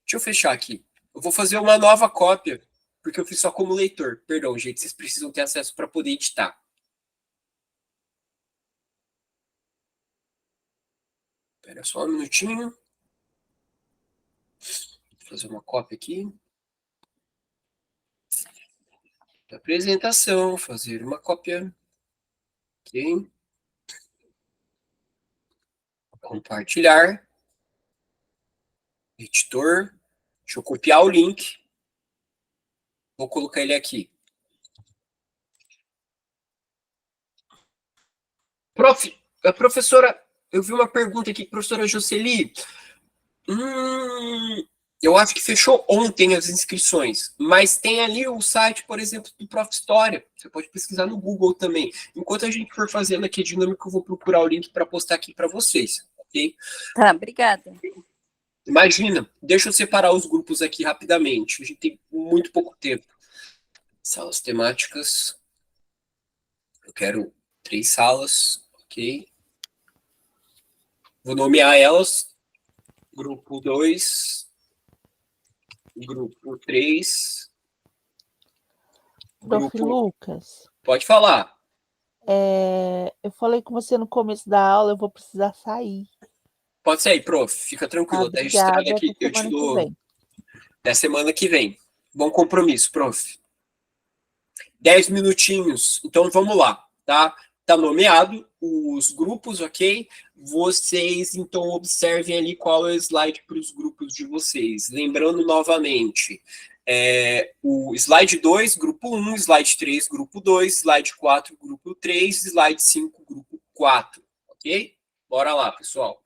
deixa eu fechar aqui. Eu vou fazer uma nova cópia, porque eu fiz só como leitor. Perdão, gente, vocês precisam ter acesso para poder editar. Espera só um minutinho. Vou fazer uma cópia aqui. Da apresentação, fazer uma cópia. Ok. Compartilhar. Editor. Deixa eu copiar o link. Vou colocar ele aqui. Prof, a professora, eu vi uma pergunta aqui, professora Jocely. Eu acho que fechou ontem as inscrições, mas tem ali o site, por exemplo, do Prof. História. Você pode pesquisar no Google também. Enquanto a gente for fazendo aqui a dinâmica, eu vou procurar o link para postar aqui para vocês, ok? Tá, obrigada. Imagina, deixa eu separar os grupos aqui rapidamente. A gente tem muito pouco tempo. Salas temáticas. Eu quero 3 salas, ok? Vou nomear elas. Grupo 2, grupo 3. Prof. Lucas, Pode falar. eu falei com você no começo da aula, eu vou precisar sair. Pode sair, prof. Fica tranquilo. Tá registrado aqui. Eu te dou. É semana que vem. Bom compromisso, prof. 10 minutinhos. Então vamos lá, tá? Tá nomeado os grupos, ok? Vocês, então, observem ali qual é o slide para os grupos de vocês. Lembrando novamente, o slide 2, grupo 1, slide 3, grupo 2, slide 4, grupo 3, slide 5, grupo 4, ok? Bora lá, pessoal.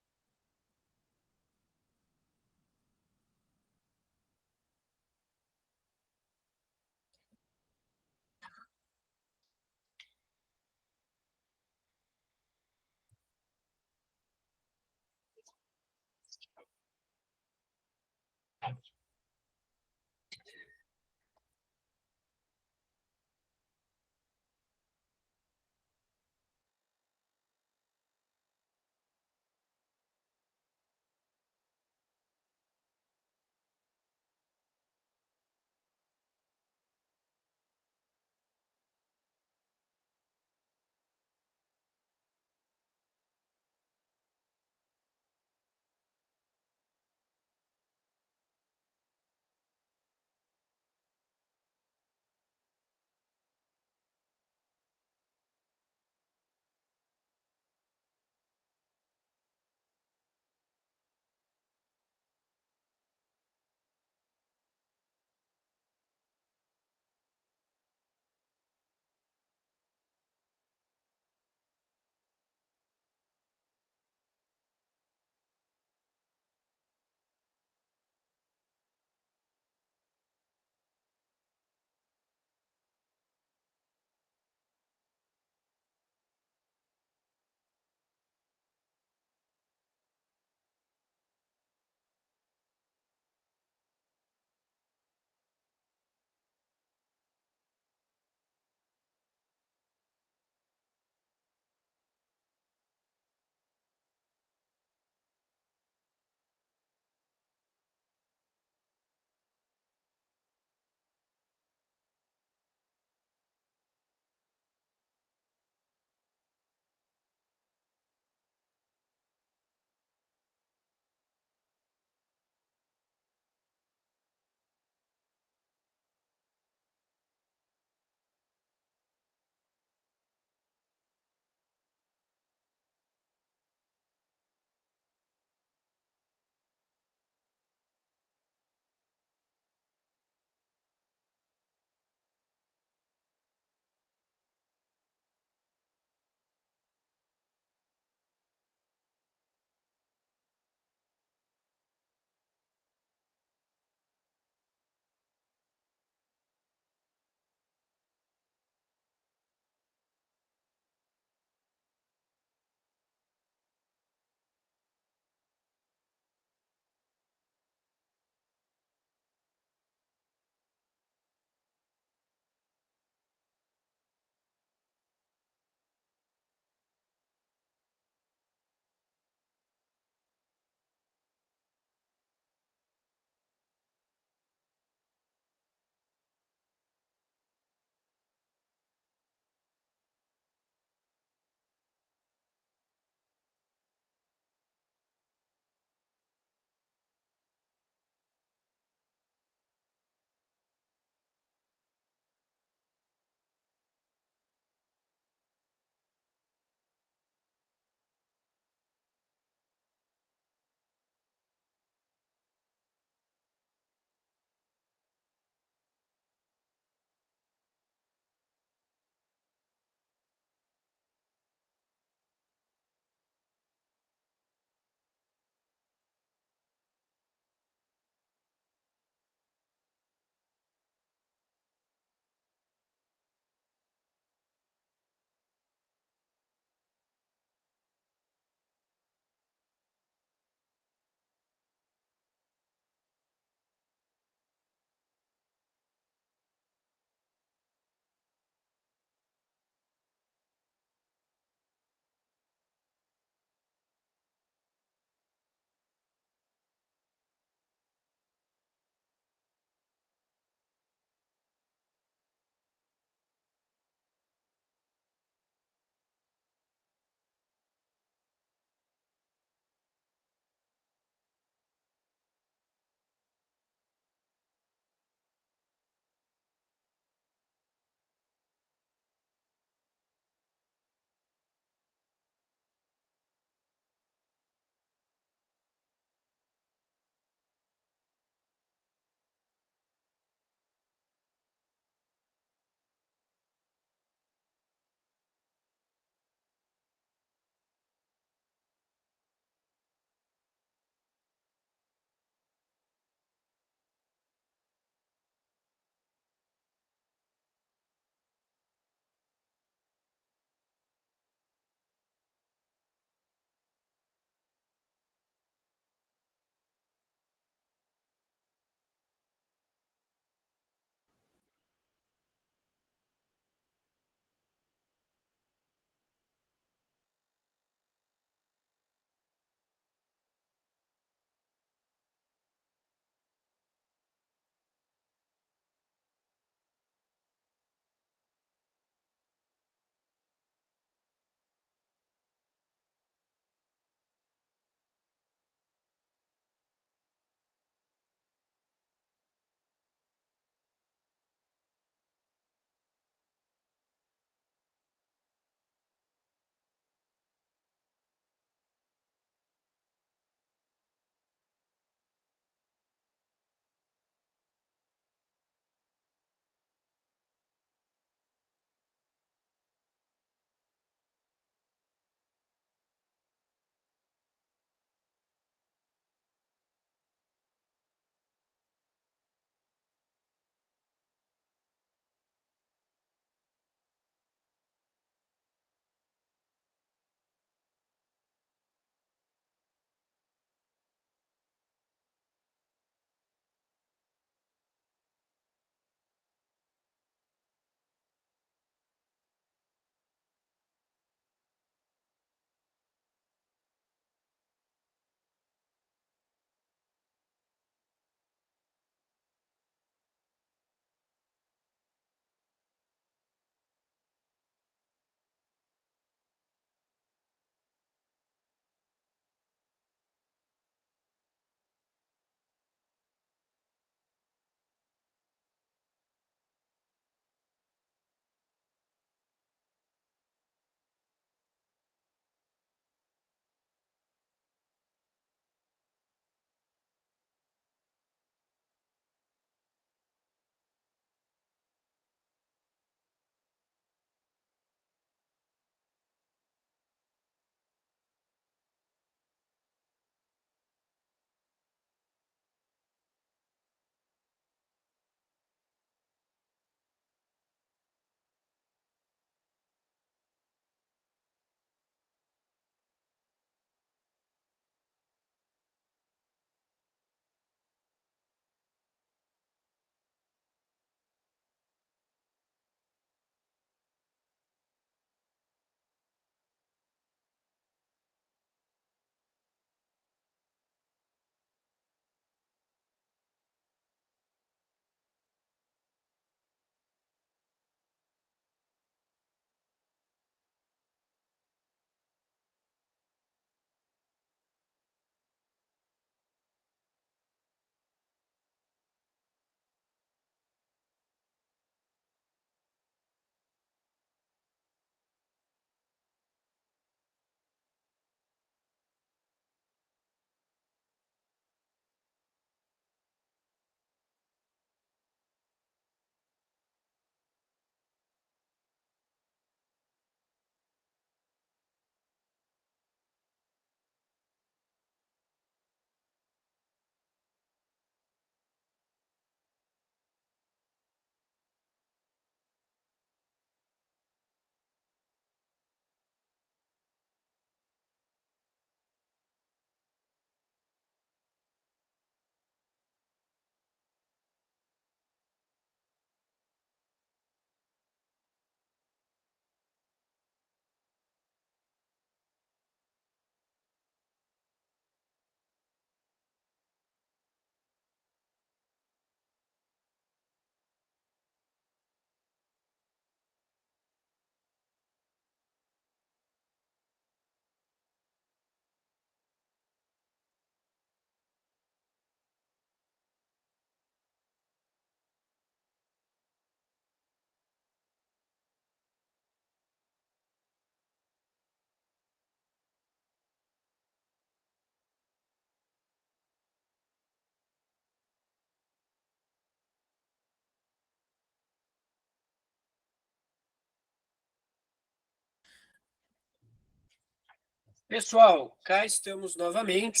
Pessoal, cá estamos novamente,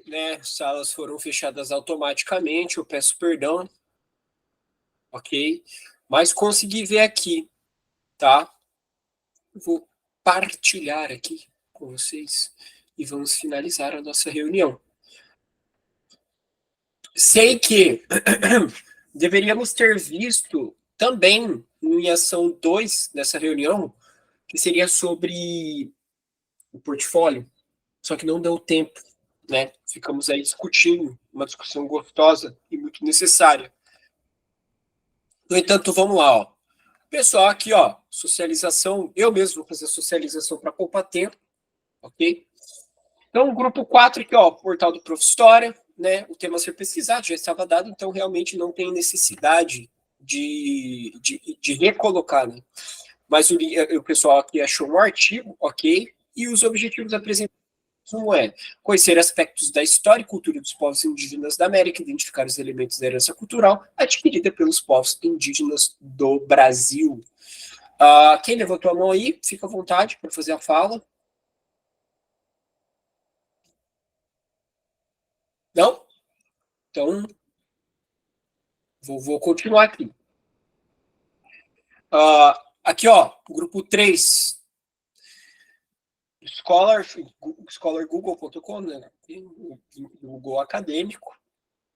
né? Salas foram fechadas automaticamente, eu peço perdão, ok? Mas consegui ver aqui, tá? Vou partilhar aqui com vocês e vamos finalizar a nossa reunião. Sei que deveríamos ter visto também em ação 2 dessa reunião, que seria sobre o portfólio, só que não deu tempo, né? Ficamos aí discutindo, uma discussão gostosa e muito necessária. No entanto, vamos lá, ó. Pessoal, aqui, ó, socialização, eu mesmo vou fazer socialização para poupar tempo, ok? Então, grupo 4 aqui, ó, portal do Prof. História, né? O tema a ser pesquisado já estava dado, então realmente não tem necessidade de recolocar, né? Mas o pessoal aqui achou um artigo, ok? E os objetivos apresentados é conhecer aspectos da história e cultura dos povos indígenas da América, identificar os elementos da herança cultural adquirida pelos povos indígenas do Brasil. Quem levantou a mão aí, fica à vontade para fazer a fala. Não? Então, vou continuar aqui. Aqui, ó, grupo 3. Scholargoogle.com, né? Google acadêmico.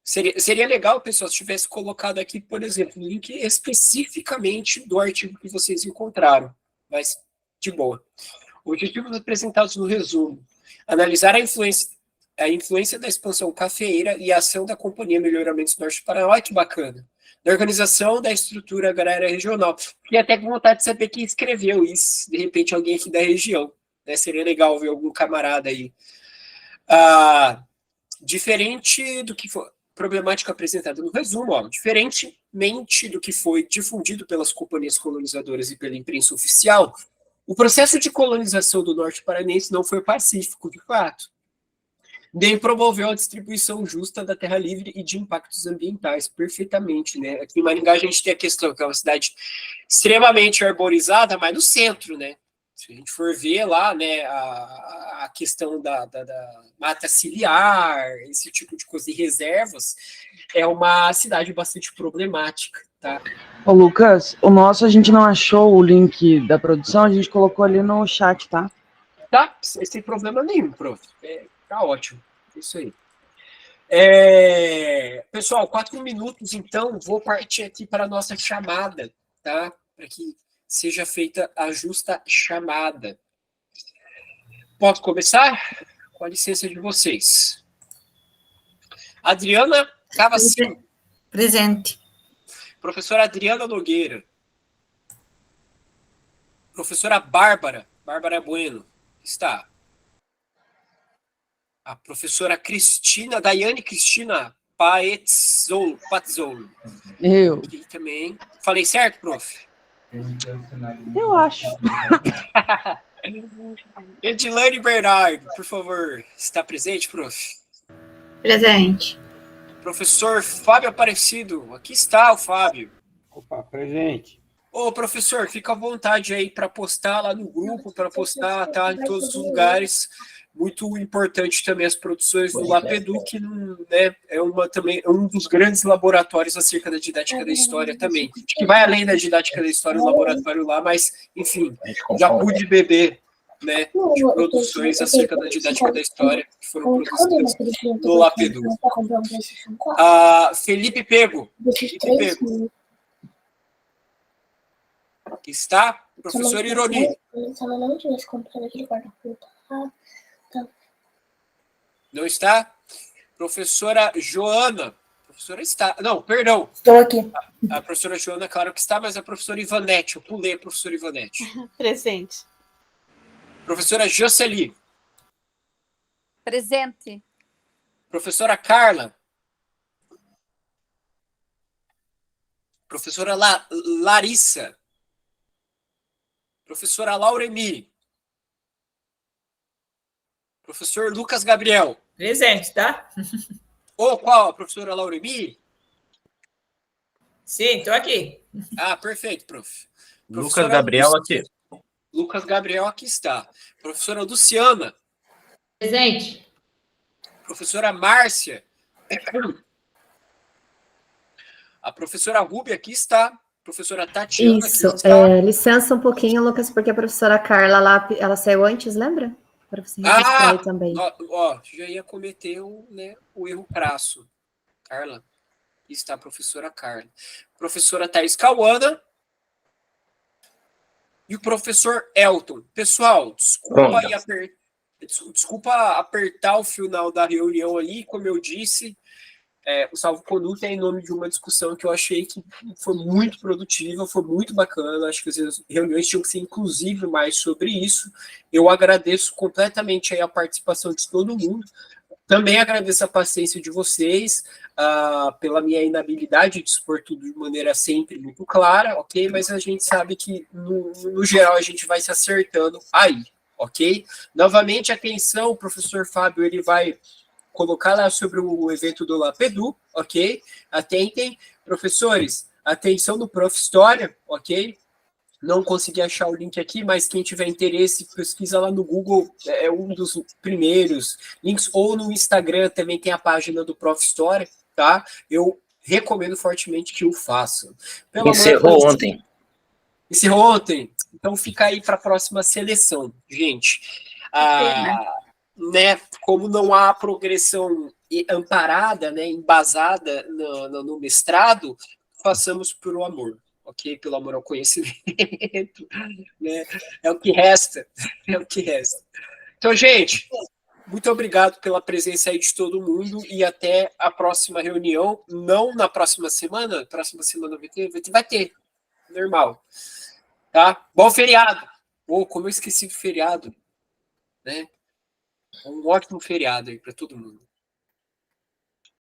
Seria legal, pessoal, se tivesse colocado aqui, por exemplo, o link especificamente do artigo que vocês encontraram. Mas, de boa. Objetivos apresentados no resumo. Analisar a influência da expansão cafeeira e a ação da Companhia Melhoramentos Norte do Paraná. Olha que bacana. Da organização da estrutura agrária regional. Fiquei até com vontade de saber quem escreveu isso. De repente, alguém aqui da região. Né? Seria legal ver algum camarada aí. Diferente do que foi problemática apresentada no resumo, ó, diferentemente do que foi difundido pelas companhias colonizadoras e pela imprensa oficial, o processo de colonização do norte paranense não foi pacífico, de fato. Nem promoveu a distribuição justa da terra livre e de impactos ambientais, perfeitamente, né? Aqui em Maringá a gente tem a questão que é uma cidade extremamente arborizada, mas no centro, né? Se a gente for ver lá, né, a questão da mata ciliar, esse tipo de coisa, e reservas, é uma cidade bastante problemática, tá? Ô, Lucas, o nosso a gente não achou o link da produção, a gente colocou ali no chat, tá? Tá, sem problema nenhum, prof. Tá ótimo, isso aí. Pessoal, 4 minutos, então, vou partir aqui para a nossa chamada, tá? Para que seja feita a justa chamada. Posso começar? Com a licença de vocês. Adriana Cavacini. Presente. Professora Adriana Nogueira. Professora Bárbara Bueno. Está. A professora Daiane Cristina Paetzolo. Eu. Aqui também. Falei certo, prof? Eu acho. Edilane Bernardo, por favor, está presente, prof? Presente. Professor Fábio Aparecido, aqui está o Fábio. Opa, presente. Ô, professor, fica à vontade aí para postar lá no grupo, para postar, tá, em todos os lugares. Muito importante também as produções do LAPEDU, que, né, é um dos grandes laboratórios acerca da didática da história também. Acho que vai além da didática da história, o laboratório lá, mas, enfim, já pude beber, né, de produções acerca da didática da história que foram produzidas no LAPEDU. Felipe Pego. Aqui está, professor Ironi. Não está? Professora Joana. Professora está. Não, perdão. Estou aqui. A professora Joana, claro que está, mas a professora Ivanete. Eu pulei a professora Ivanete. Presente. Professora Jocely. Presente. Professora Carla. Professora Larissa. Professora Lauremi. Professor Lucas Gabriel. Presente, tá? Qual? A professora Lauremi? Sim, estou aqui. Perfeito, prof. Lucas Gabriel aqui. Lucas Gabriel aqui está. Professora Luciana. Presente. Professora Márcia. A professora Ruby aqui está. Professora Tatiana Isso, aqui está. licença um pouquinho, Lucas, porque a professora Carla lá, ela saiu antes, lembra? Para você registrar aí também. Já ia cometer o erro crasso. Carla. Aqui está a professora Carla. Professora Thaís Cauana. E o professor Elton. Pessoal, desculpa apertar o final da reunião ali, como eu disse. O Salvo Conduta é em nome de uma discussão que eu achei que foi muito produtiva, foi muito bacana. Acho que as reuniões tinham que ser inclusive mais sobre isso. Eu agradeço completamente aí a participação de todo mundo. Também agradeço a paciência de vocês, pela minha inabilidade de expor tudo de maneira sempre muito clara, ok? Mas a gente sabe que, no geral, a gente vai se acertando aí, ok? Novamente, atenção, o professor Fábio ele vai colocar lá sobre o evento do Lapedu, ok? Atentem, professores, atenção no Prof. História, ok? Não consegui achar o link aqui, mas quem tiver interesse, pesquisa lá no Google, é um dos primeiros links, ou no Instagram também tem a página do Prof. História, tá? Eu recomendo fortemente que o façam. Encerrou ontem. Encerrou ontem? Então fica aí para a próxima seleção, gente. Como não há progressão amparada, embasada no mestrado, façamos pelo amor. Ok? Pelo amor ao conhecimento, né? É o que resta. É o que resta. Então, gente, muito obrigado pela presença aí de todo mundo e até a próxima reunião. Não na próxima semana. Próxima semana vai ter. Normal. Tá? Bom feriado. Como eu esqueci do feriado. Né? Um ótimo feriado aí para todo mundo.